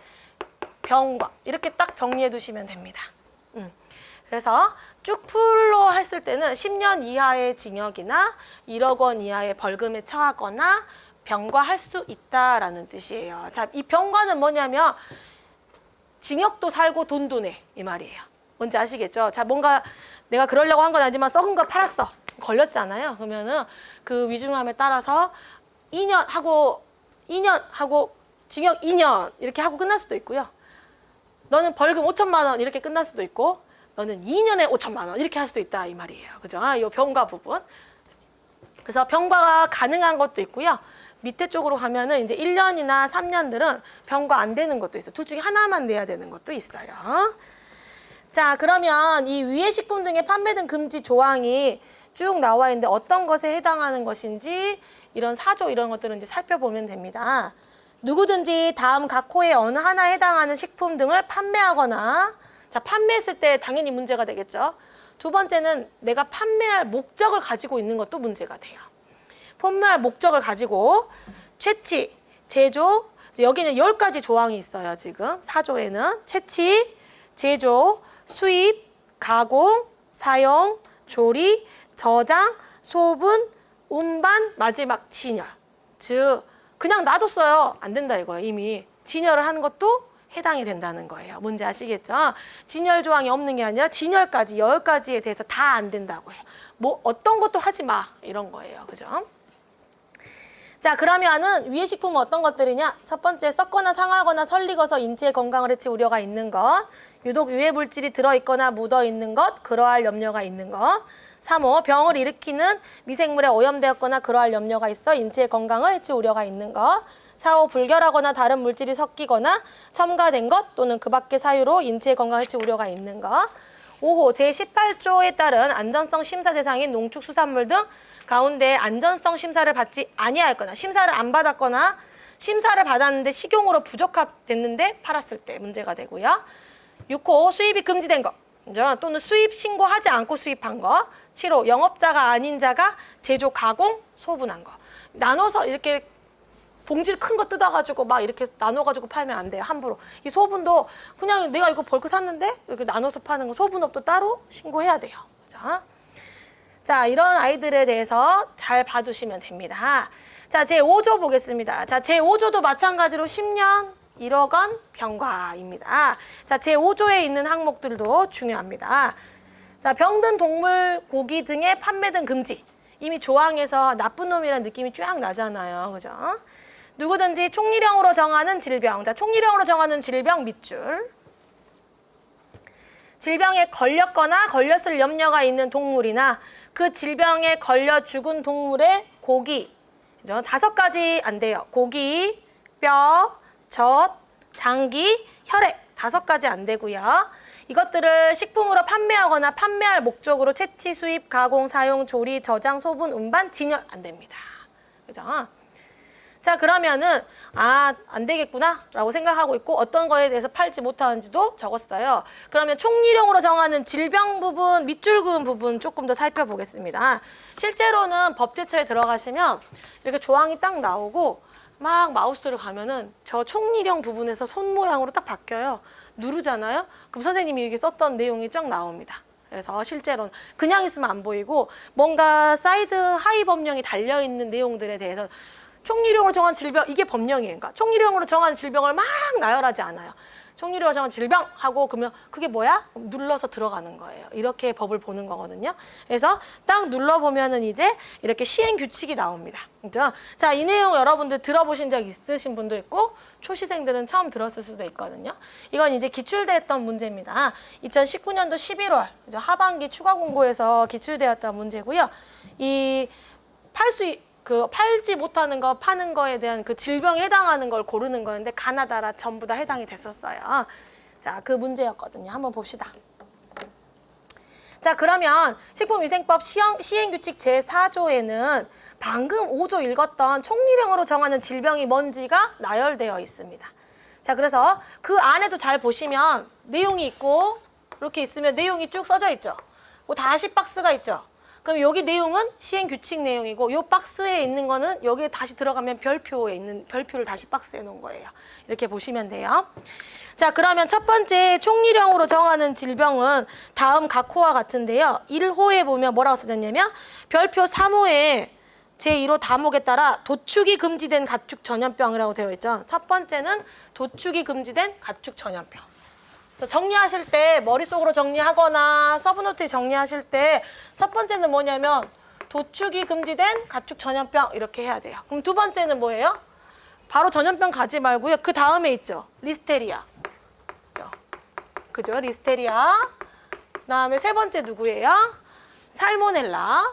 병과 이렇게 딱 정리해 두시면 됩니다. 그래서 쭉 풀로 했을 때는 10년 이하의 징역이나 1억 원 이하의 벌금에 처하거나 병과할 수 있다라는 뜻이에요. 자, 이 병과는 뭐냐면 징역도 살고 돈도 내 이 말이에요. 뭔지 아시겠죠? 자, 뭔가 내가 그러려고 한 건 아니지만 썩은 거 팔았어. 걸렸잖아요. 그러면은 그 위중함에 따라서 2년 하고 징역 2년 이렇게 하고 끝날 수도 있고요. 너는 벌금 5천만 원 이렇게 끝날 수도 있고 너는 2년에 5천만 원 이렇게 할 수도 있다 이 말이에요. 그죠? 이 병과 부분. 그래서 병과가 가능한 것도 있고요. 밑에 쪽으로 가면은 이제 1년이나 3년들은 병과 안 되는 것도 있어요. 둘 중에 하나만 내야 되는 것도 있어요. 자, 그러면 이 위의 식품 등의 판매 등 금지 조항이 쭉 나와 있는데 어떤 것에 해당하는 것인지 이런 4조 이런 것들은 이제 살펴보면 됩니다. 누구든지 다음 각 호의 어느 하나에 해당하는 식품 등을 판매하거나, 자, 판매했을 때 당연히 문제가 되겠죠. 두 번째는 내가 판매할 목적을 가지고 있는 것도 문제가 돼요. 포괄 목적을 가지고 채취, 제조, 여기는 10가지 조항이 있어요. 지금 4조에는 채취, 제조, 수입, 가공, 사용, 조리, 저장, 소분, 운반, 마지막 진열. 즉 그냥 놔뒀어요. 안 된다 이거예요. 이미 진열을 하는 것도 해당이 된다는 거예요. 뭔지 아시겠죠? 진열 조항이 없는 게 아니라 진열까지 10가지에 대해서 다 안 된다고 해요. 뭐 어떤 것도 하지 마 이런 거예요. 그죠? 자, 그러면은 위의 식품은 어떤 것들이냐? 첫 번째, 썩거나 상하거나 설익어서 인체의 건강을 해칠 우려가 있는 것. 유독 유해 물질이 들어있거나 묻어있는 것, 그러할 염려가 있는 것. 3호, 병을 일으키는 미생물에 오염되었거나 그러할 염려가 있어 인체의 건강을 해칠 우려가 있는 것. 4호, 불결하거나 다른 물질이 섞이거나 첨가된 것 또는 그 밖의 사유로 인체의 건강을 해칠 우려가 있는 것. 5호, 제18조에 따른 안전성 심사 대상인 농축수산물 등 가운데 안전성 심사를 받지 아니하였거나 심사를 안 받았거나 심사를 받았는데 식용으로 부적합됐는데 팔았을 때 문제가 되고요. 6호, 수입이 금지된 것 또는 수입 신고하지 않고 수입한 것. 7호, 영업자가 아닌 자가 제조, 가공, 소분한 것. 나눠서 이렇게 봉지를 큰 거 뜯어가지고 막 이렇게 나눠가지고 팔면 안 돼요. 함부로. 이 소분도 그냥 내가 이거 벌크 샀는데 이렇게 나눠서 파는 거 소분업도 따로 신고해야 돼요. 자, 이런 아이들에 대해서 잘 봐두시면 됩니다. 자, 제5조 보겠습니다. 자, 제5조도 마찬가지로 10년 1억 원 경과입니다. 자, 제5조에 있는 항목들도 중요합니다. 자, 병든 동물, 고기 등의 판매 등 금지. 이미 조항에서 나쁜 놈이라는 느낌이 쫙 나잖아요. 그죠? 누구든지 총리령으로 정하는 질병. 자, 총리령으로 정하는 질병 밑줄. 질병에 걸렸거나 걸렸을 염려가 있는 동물이나 그 질병에 걸려 죽은 동물의 고기. 5가지 안 돼요. 고기, 뼈, 젖, 장기, 혈액. 5가지 안 되고요. 이것들을 식품으로 판매하거나 판매할 목적으로 채취, 수입, 가공, 사용, 조리, 저장, 소분, 운반, 진열 안 됩니다. 그죠? 자, 그러면은 안 되겠구나 라고 생각하고 있고 어떤 거에 대해서 팔지 못하는지도 적었어요. 그러면 총리령으로 정하는 질병 부분, 밑줄 그은 부분 조금 더 살펴보겠습니다. 실제로는 법제처에 들어가시면 이렇게 조항이 딱 나오고 막 마우스를 가면은 저 총리령 부분에서 손 모양으로 딱 바뀌어요. 누르잖아요. 그럼 선생님이 여기 썼던 내용이 쫙 나옵니다. 그래서 실제로는 그냥 있으면 안 보이고 뭔가 사이드 하위 법령이 달려있는 내용들에 대해서 총리령으로 정한 질병, 이게 법령이에요. 그러니까 총리령으로 정한 질병을 막 나열하지 않아요. 총리령으로 정한 질병 하고 그러면 그게 뭐야? 눌러서 들어가는 거예요. 이렇게 법을 보는 거거든요. 그래서 딱 눌러보면은 이제 이렇게 시행 규칙이 나옵니다. 그죠? 자, 이 내용 여러분들 들어보신 적 있으신 분도 있고 초시생들은 처음 들었을 수도 있거든요. 이건 이제 기출됐던 문제입니다. 2019년도 11월 하반기 추가 공고에서 기출되었던 문제고요. 이 팔지 못하는 거, 파는 거에 대한 그 질병에 해당하는 걸 고르는 거였는데 가나다라 전부 다 해당이 됐었어요. 자, 그 문제였거든요. 한번 봅시다. 자, 그러면 식품위생법 시행규칙 제4조에는 방금 5조 읽었던 총리령으로 정하는 질병이 뭔지가 나열되어 있습니다. 자, 그래서 그 안에도 잘 보시면 내용이 있고 이렇게 있으면 내용이 쭉 써져 있죠. 다시 박스가 있죠. 그럼 여기 내용은 시행 규칙 내용이고 이 박스에 있는 거는 여기에 다시 들어가면 별표에 있는 별표를 다시 박스에 놓은 거예요. 이렇게 보시면 돼요. 자, 그러면 첫 번째 총리령으로 정하는 질병은 다음 각호와 같은데요. 1호에 보면 뭐라고 써졌냐면 별표 3호에 제1호 다목에 따라 도축이 금지된 가축 전염병이라고 되어 있죠. 첫 번째는 도축이 금지된 가축 전염병. 그래서 정리하실 때 머릿속으로 정리하거나 서브노트에 정리하실 때 첫 번째는 뭐냐면 도축이 금지된 가축 전염병 이렇게 해야 돼요. 그럼 두 번째는 뭐예요? 바로 전염병 가지 말고요. 그 다음에 있죠. 리스테리아. 그죠? 리스테리아. 그다음에 세 번째 누구예요? 살모넬라.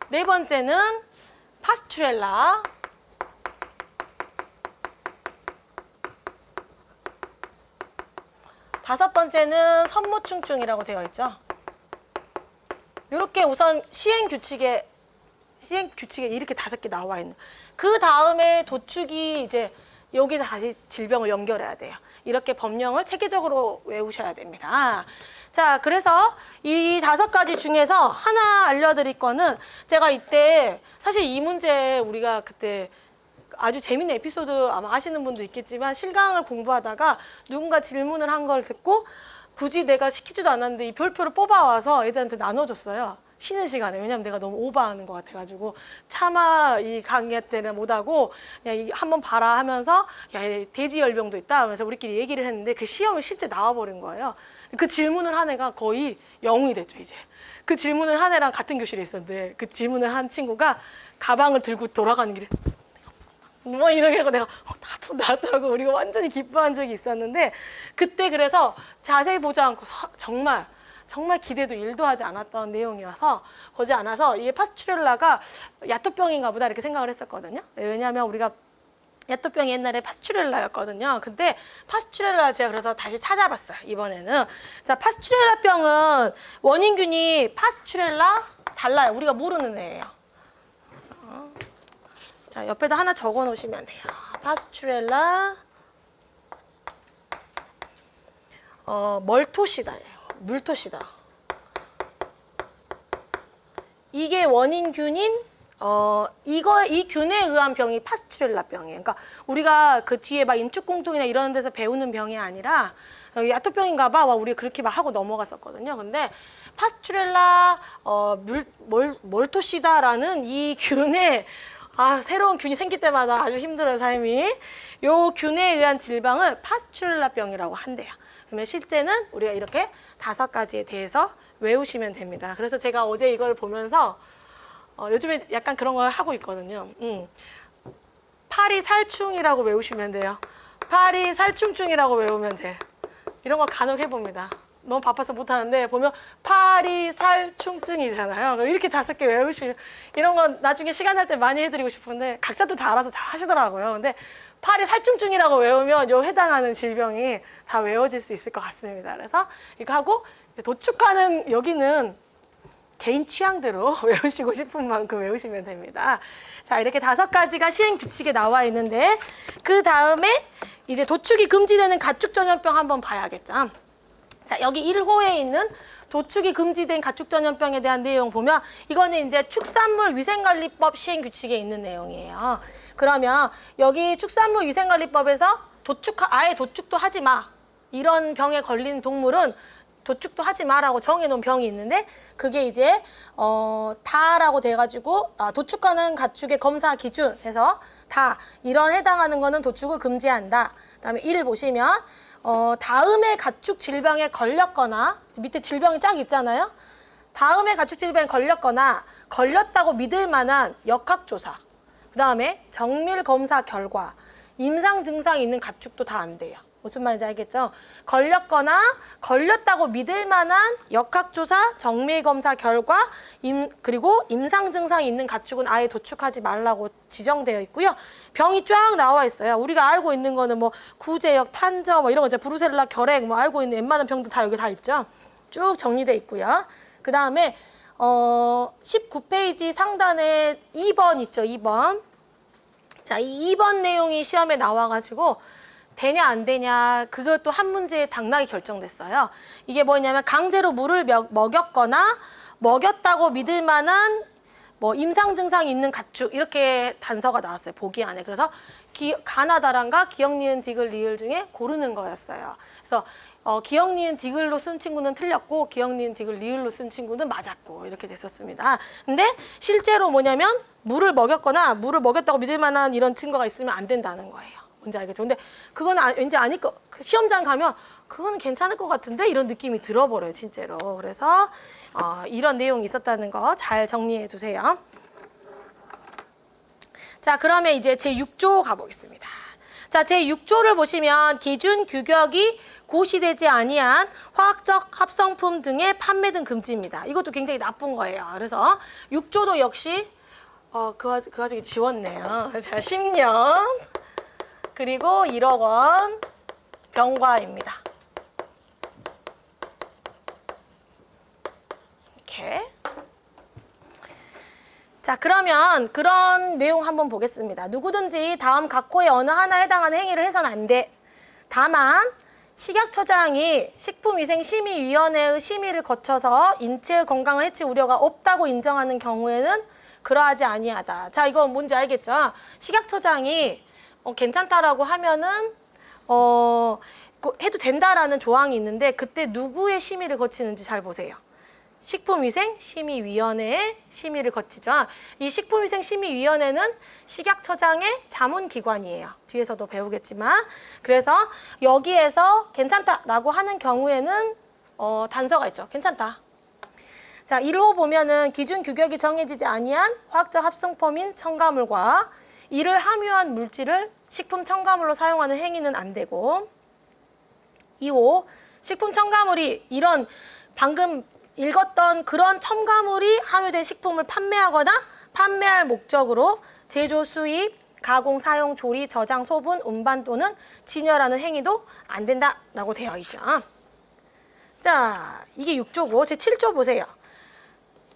네 번째는 파스투렐라. 다섯 번째는 선모충증이라고 되어 있죠. 이렇게 우선 시행 규칙에 이렇게 5개 나와 있는. 그 다음에 도축이 이제 여기서 다시 질병을 연결해야 돼요. 이렇게 법령을 체계적으로 외우셔야 됩니다. 자, 그래서 이 5가지 중에서 하나 알려드릴 거는 제가 이때 사실 이 문제 우리가 그때 아주 재밌는 에피소드 아마 아시는 분도 있겠지만 실강을 공부하다가 누군가 질문을 한 걸 듣고 굳이 내가 시키지도 않았는데 이 별표를 뽑아와서 애들한테 나눠줬어요. 쉬는 시간에. 왜냐면 내가 너무 오버하는 것 같아가지고 차마 이 강의 때는 못하고 그냥 한번 봐라 하면서 야, 대지열병도 있다 하면서 우리끼리 얘기를 했는데 그 시험이 실제 나와버린 거예요. 그 질문을 한 애가 거의 영웅이 됐죠, 이제. 그 질문을 한 애랑 같은 교실에 있었는데 그 질문을 한 친구가 가방을 들고 돌아가는 길에 뭐 이렇게 하고 내가 나왔다고 우리가 완전히 기뻐한 적이 있었는데 그때 그래서 자세히 보지 않고 정말 기대도 1도 하지 않았던 내용이어서 보지 않아서 이게 파스츄렐라가 야토병인가 보다 이렇게 생각을 했었거든요. 왜냐하면 우리가 야토병이 옛날에 파스츄렐라였거든요. 근데 파스츄렐라 제가 그래서 다시 찾아봤어요. 이번에는. 자, 파스츄렐라병은 원인균이 파스츄렐라 달라요. 우리가 모르는 애예요. 자, 옆에다 하나 적어 놓으시면 돼요. 파스츄렐라 멀토시다예요. 물토시다. 이게 원인균인 이 균에 의한 병이 파스츄렐라병이에요. 그러니까 우리가 그 뒤에 막 인축공통이나 이런 데서 배우는 병이 아니라 야토병인가 봐. 우리 그렇게 막 하고 넘어갔었거든요. 근데 파스츄렐라 멀토시다라는 이 균에 새로운 균이 생길 때마다 아주 힘들어요, 삶이. 요 균에 의한 질병을 파스츄렐라병이라고 한대요. 그러면 실제는 우리가 이렇게 5가지에 대해서 외우시면 됩니다. 그래서 제가 어제 이걸 보면서 요즘에 약간 그런 걸 하고 있거든요. 파리살충이라고 외우시면 돼요. 파리살충증이라고 외우면 돼. 이런 걸 간혹 해봅니다. 너무 바빠서 못하는데 보면 파리살충증이잖아요. 이렇게 5개 외우시면 이런 건 나중에 시간 날 때 많이 해드리고 싶은데 각자도 다 알아서 잘 하시더라고요. 근데 파리살충증이라고 외우면 요 해당하는 질병이 다 외워질 수 있을 것 같습니다. 그래서 이거 하고 도축하는 여기는 개인 취향대로 외우시고 싶은 만큼 외우시면 됩니다. 자, 이렇게 5가지가 시행 규칙에 나와 있는데 그 다음에 이제 도축이 금지되는 가축전염병 한번 봐야겠죠. 자, 여기 1호에 있는 도축이 금지된 가축전염병에 대한 내용 보면 이거는 이제 축산물 위생관리법 시행 규칙에 있는 내용이에요. 그러면 여기 축산물 위생관리법에서 아예 도축도 하지 마. 이런 병에 걸린 동물은 도축도 하지 마라고 정해놓은 병이 있는데 그게 이제 다라고 돼가지고 도축하는 가축의 검사 기준 해서 다 이런 해당하는 거는 도축을 금지한다. 그다음에 1 보시면 다음에 가축 질병에 걸렸거나 밑에 질병이 쫙 있잖아요. 다음에 가축 질병에 걸렸거나 걸렸다고 믿을 만한 역학조사, 그 다음에 정밀 검사 결과, 임상 증상이 있는 가축도 다 안 돼요. 무슨 말인지 알겠죠? 걸렸거나 걸렸다고 믿을 만한 역학조사, 정밀검사 결과, 그리고 임상 증상이 있는 가축은 아예 도축하지 말라고 지정되어 있고요. 병이 쫙 나와 있어요. 우리가 알고 있는 거는 뭐 구제역, 탄저, 뭐 이런 거 있잖아요. 브루셀라, 결핵, 뭐 알고 있는 웬만한 병들 다 여기 다 있죠. 쭉 정리되어 있고요. 그 다음에 19페이지 상단에 2번 있죠. 2번. 자, 이 2번 내용이 시험에 나와가지고 되냐 안 되냐 그것도 한 문제에 당락이 결정됐어요. 이게 뭐냐면 강제로 물을 먹였거나 먹였다고 믿을 만한 뭐 임상 증상이 있는 가축 이렇게 단서가 나왔어요. 보기 안에. 그래서 가나다란과 기역 니은 디귿 리을 중에 고르는 거였어요. 그래서 기역 니은 디귿로 쓴 친구는 틀렸고 기역 니은 디귿 리을로 쓴 친구는 맞았고 이렇게 됐었습니다. 근데 실제로 뭐냐면 물을 먹였거나 물을 먹였다고 믿을 만한 이런 증거가 있으면 안 된다는 거예요. 뭔지 알겠죠? 근데 그건 왠지 아닐 거, 시험장 가면 그건 괜찮을 것 같은데 이런 느낌이 들어버려요, 진짜로. 그래서 이런 내용이 있었다는 거 잘 정리해 두세요. 자, 그러면 이제 제6조 가보겠습니다. 자, 제6조를 보시면 기준 규격이 고시되지 아니한 화학적 합성품 등의 판매 등 금지입니다. 이것도 굉장히 나쁜 거예요. 그래서 6조도 역시 그 와중에 지웠네요. 자, 10년 그리고 1억 원 경과입니다. 이렇게. 자, 그러면 그런 내용 한번 보겠습니다. 누구든지 다음 각 호의 어느 하나에 해당하는 행위를 해서는 안 돼. 다만 식약처장이 식품위생심의위원회의 심의를 거쳐서 인체의 건강을 해칠 우려가 없다고 인정하는 경우에는 그러하지 아니하다. 자, 이거 뭔지 알겠죠? 식약처장이 괜찮다라고 하면은 해도 된다라는 조항이 있는데 그때 누구의 심의를 거치는지 잘 보세요. 식품위생심의위원회의 심의를 거치죠. 이 식품위생심의위원회는 식약처장의 자문기관이에요. 뒤에서도 배우겠지만. 그래서 여기에서 괜찮다라고 하는 경우에는 단서가 있죠. 괜찮다. 자, 1호 보면은 기준 규격이 정해지지 아니한 화학적 합성품인 첨가물과 이를 함유한 물질을 식품 첨가물로 사용하는 행위는 안 되고 2호 식품 첨가물이 이런 방금 읽었던 그런 첨가물이 함유된 식품을 판매하거나 판매할 목적으로 제조, 수입, 가공, 사용, 조리, 저장, 소분, 운반 또는 진열하는 행위도 안 된다라고 되어 있죠. 자, 이게 6조고 제7조 보세요.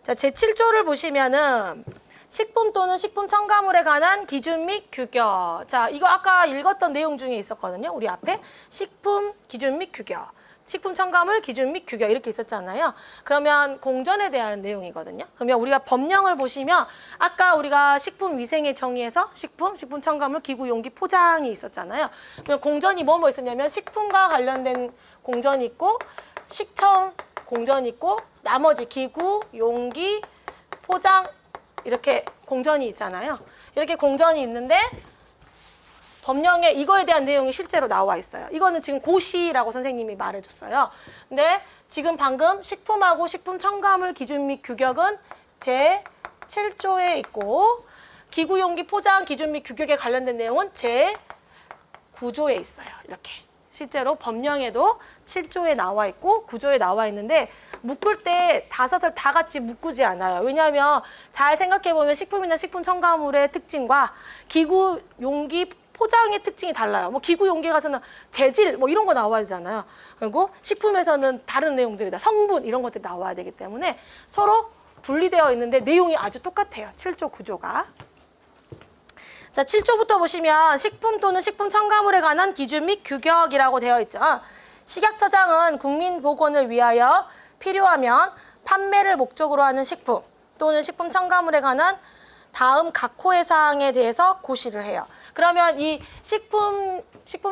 자, 제7조를 보시면은 식품 또는 식품 첨가물에 관한 기준 및 규격. 자, 이거 아까 읽었던 내용 중에 있었거든요. 우리 앞에 식품 기준 및 규격. 식품 첨가물 기준 및 규격 이렇게 있었잖아요. 그러면 공전에 대한 내용이거든요. 그러면 우리가 법령을 보시면 아까 우리가 식품 위생의 정의에서 식품 첨가물, 기구, 용기, 포장이 있었잖아요. 그러면 공전이 뭐 있었냐면 식품과 관련된 공전이 있고 식첨 공전이 있고 나머지 기구, 용기, 포장 이렇게 공전이 있잖아요. 이렇게 공전이 있는데 법령에 이거에 대한 내용이 실제로 나와 있어요. 이거는 지금 고시라고 선생님이 말해줬어요. 근데 지금 방금 식품하고 식품 첨가물 기준 및 규격은 제7조에 있고 기구, 용기, 포장 기준 및 규격에 관련된 내용은 제9조에 있어요. 이렇게. 실제로 법령에도 7조에 나와 있고 9조에 나와 있는데 묶을 때 다섯을 다 같이 묶지 않아요. 왜냐하면 잘 생각해보면 식품이나 식품 첨가물의 특징과 기구, 용기, 포장의 특징이 달라요. 뭐 기구 용기 가서는 재질 뭐 이런 거 나와야 되잖아요. 그리고 식품에서는 다른 내용들이다. 성분 이런 것들이 나와야 되기 때문에 서로 분리되어 있는데 내용이 아주 똑같아요. 7조, 9조가. 자, 7조부터 보시면 식품 또는 식품 첨가물에 관한 기준 및 규격이라고 되어 있죠. 식약처장은 국민 보건을 위하여 필요하면 판매를 목적으로 하는 식품 또는 식품 첨가물에 관한 다음 각 호의 사항에 대해서 고시를 해요. 그러면 이 식품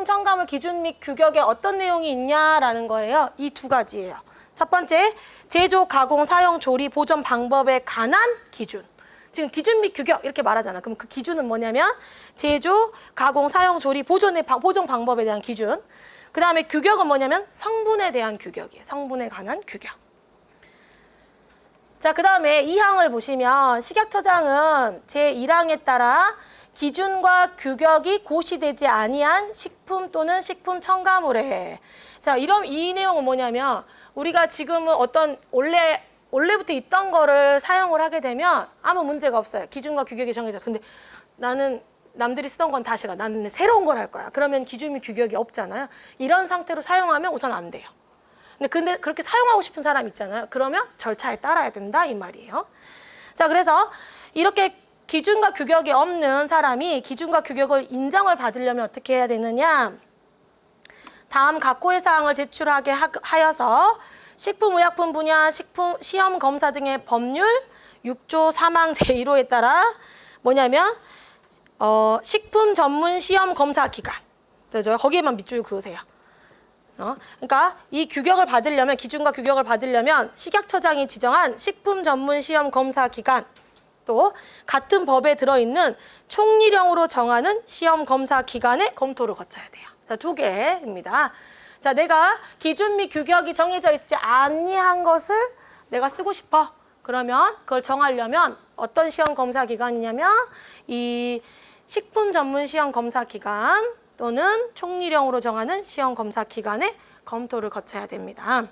첨가물 기준 및 규격에 어떤 내용이 있냐라는 거예요. 이 두 가지예요. 첫 번째, 제조, 가공, 사용, 조리, 보존 방법에 관한 기준. 지금 기준 및 규격 이렇게 말하잖아. 그럼 그 기준은 뭐냐면 제조, 가공, 사용, 조리, 보존 방법에 대한 기준. 그 다음에 규격은 뭐냐면 성분에 대한 규격이에요. 성분에 관한 규격. 자, 그 다음에 2항을 보시면 식약처장은 제1항에 따라 기준과 규격이 고시되지 아니한 식품 또는 식품 첨가물에. 자, 이 내용은 뭐냐면 우리가 지금은 어떤 원래부터 있던 거를 사용을 하게 되면 아무 문제가 없어요. 기준과 규격이 정해져서. 근데 나는 남들이 쓰던 건 다시 가. 나는 새로운 걸 할 거야. 그러면 기준 및 규격이 없잖아요. 이런 상태로 사용하면 우선 안 돼요. 근데 그렇게 사용하고 싶은 사람 있잖아요. 그러면 절차에 따라야 된다 이 말이에요. 자, 그래서 이렇게 기준과 규격이 없는 사람이 기준과 규격을 인정을 받으려면 어떻게 해야 되느냐? 다음 각 호의 사항을 제출하게 하여서 식품의약품 분야 식품 시험 검사 등의 법률 6조 3항 제1호에 따라 뭐냐면 식품 전문 시험 검사 기간. 그죠? 거기에만 밑줄 그으세요. 그러니까 이 규격을 받으려면 기준과 규격을 받으려면 식약처장이 지정한 식품 전문 시험 검사 기간 또 같은 법에 들어있는 총리령으로 정하는 시험 검사 기간의 검토를 거쳐야 돼요. 자, 2개입니다. 자, 내가 기준 및 규격이 정해져 있지 아니한 것을 내가 쓰고 싶어. 그러면 그걸 정하려면 어떤 시험 검사 기간이냐면 이 식품 전문 시험 검사 기간 또는 총리령으로 정하는 시험 검사 기간의 검토를 거쳐야 됩니다.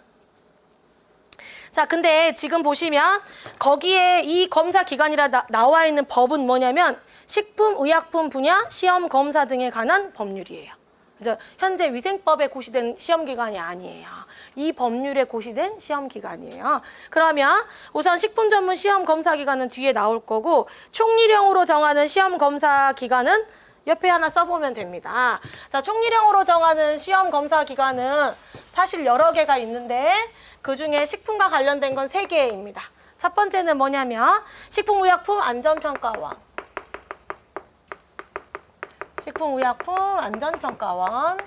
자, 근데 지금 보시면 거기에 이 검사 기간이라 나와 있는 법은 뭐냐면 식품의약품 분야 시험 검사 등에 관한 법률이에요. 그래서 현재 위생법에 고시된 시험 기간이 아니에요. 이 법률에 고시된 시험 기간이에요. 그러면 우선 식품 전문 시험 검사 기간은 뒤에 나올 거고 총리령으로 정하는 시험 검사 기간은 옆에 하나 써보면 됩니다. 자, 총리령으로 정하는 시험 검사 기관은 사실 여러 개가 있는데 그중에 식품과 관련된 건 3개입니다. 첫 번째는 뭐냐면 식품의약품 안전평가원. 식품의약품 안전평가원.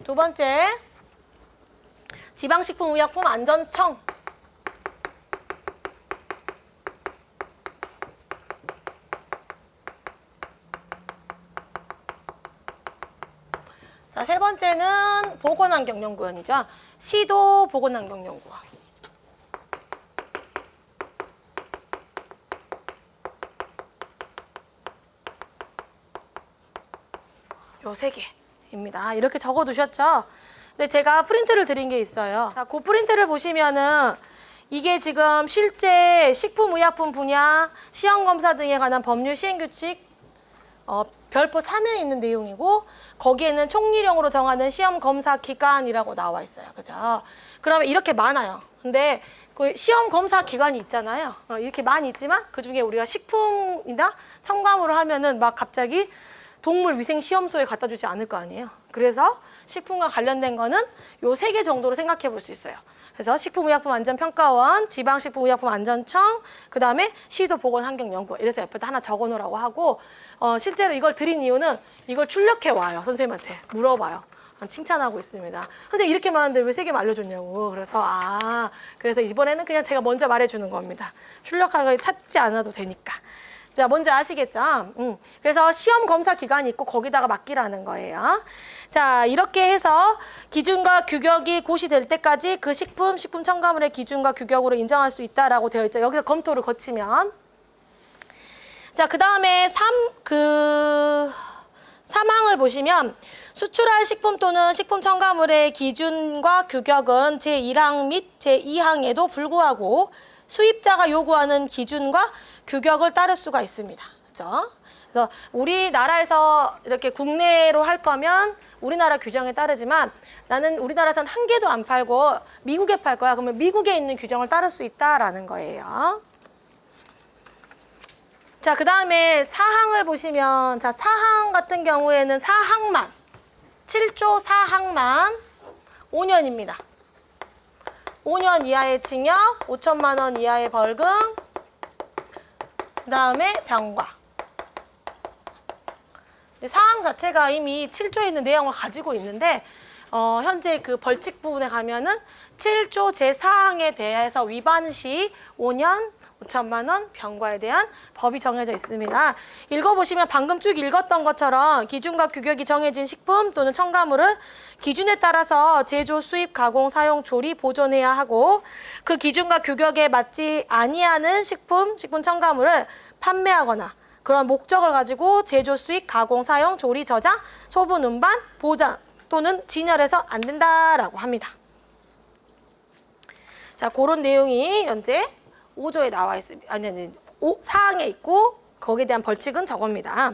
두 번째, 지방식품의약품 안전청. 자, 세 번째는 보건환경연구원이죠. 시도 보건환경연구원. 요 3개입니다. 이렇게 적어두셨죠? 근데 제가 프린트를 드린 게 있어요. 자, 그 프린트를 보시면은 이게 지금 실제 식품의약품 분야 시험검사 등에 관한 법률 시행규칙 별표 3에 있는 내용이고 거기에는 총리령으로 정하는 시험검사 기관이라고 나와 있어요. 그죠? 그러면 이렇게 많아요. 근데 그 시험검사 기관이 있잖아요. 이렇게 많이 있지만 그중에 우리가 식품이나 첨가물을 하면은 막 갑자기 동물위생시험소에 갖다 주지 않을 거 아니에요. 그래서 식품과 관련된 거는 요 3개 정도로 생각해 볼 수 있어요. 그래서 식품의약품안전평가원, 지방식품의약품안전청, 그 다음에 시도 보건환경연구원 이래서 옆에다 하나 적어 놓으라고 하고 실제로 이걸 드린 이유는 이걸 출력해 와요. 선생님한테 물어봐요. 칭찬하고 있습니다. 선생님 이렇게 많은데 왜 3개만 알려줬냐고. 그래서 그래서 이번에는 그냥 제가 먼저 말해주는 겁니다. 출력하고 찾지 않아도 되니까. 자, 뭔지 아시겠죠? 그래서 시험 검사 기관이 있고 거기다가 맡기라는 거예요. 자, 이렇게 해서 기준과 규격이 고시될 때까지 그 식품 첨가물의 기준과 규격으로 인정할 수 있다라고 되어 있죠. 여기서 검토를 거치면. 자, 그 다음에 3항을 보시면 수출할 식품 또는 식품 첨가물의 기준과 규격은 제1항 및 제2항에도 불구하고 수입자가 요구하는 기준과 규격을 따를 수가 있습니다. 그렇죠? 그래서 우리나라에서 이렇게 국내로 할 거면 우리나라 규정에 따르지만 나는 우리나라에서는 한 개도 안 팔고 미국에 팔 거야. 그러면 미국에 있는 규정을 따를 수 있다라는 거예요. 자, 그 다음에 4항을 보시면 자, 4항 같은 경우에는 4항만 7조 4항만 5년입니다. 5년 이하의 징역, 5천만 원 이하의 벌금, 그 다음에 병과. 사항 자체가 이미 7조에 있는 내용을 가지고 있는데 현재 그 벌칙 부분에 가면은 7조 제4항에 대해서 위반 시 5년, 5천만 원 병과에 대한 법이 정해져 있습니다. 읽어보시면 방금 쭉 읽었던 것처럼 기준과 규격이 정해진 식품 또는 첨가물을 기준에 따라서 제조, 수입, 가공, 사용, 조리, 보존해야 하고 그 기준과 규격에 맞지 아니하는 식품 첨가물을 판매하거나 그런 목적을 가지고 제조, 수입, 가공, 사용, 조리, 저장, 소분, 운반, 보관 또는 진열해서 안 된다라고 합니다. 자, 그런 내용이 현재 5조에 나와 있습니다. 아니, 4항에 있고 거기에 대한 벌칙은 저겁니다.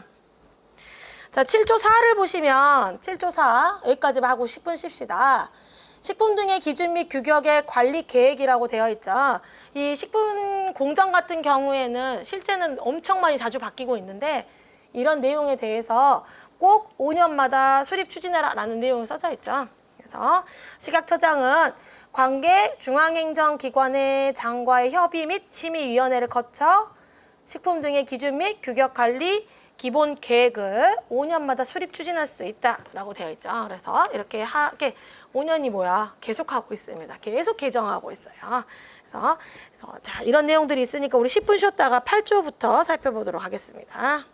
자, 7조 4를 보시면 7조 4 여기까지만 하고 10분 쉽시다. 식품 등의 기준 및 규격의 관리 계획이라고 되어 있죠. 이 식품 공정 같은 경우에는 실제는 엄청 많이 자주 바뀌고 있는데 이런 내용에 대해서 꼭 5년마다 수립 추진해라라는 내용이 써져 있죠. 그래서 식약처장은 관계 중앙행정기관의 장과의 협의 및 심의위원회를 거쳐 식품 등의 기준 및 규격 관리 기본 계획을 5년마다 수립 추진할 수 있다라고 되어 있죠. 그래서 이렇게 5년이 뭐야? 계속하고 있습니다. 계속 개정하고 있어요. 그래서 자, 이런 내용들이 있으니까 우리 10분 쉬었다가 8조부터 살펴보도록 하겠습니다.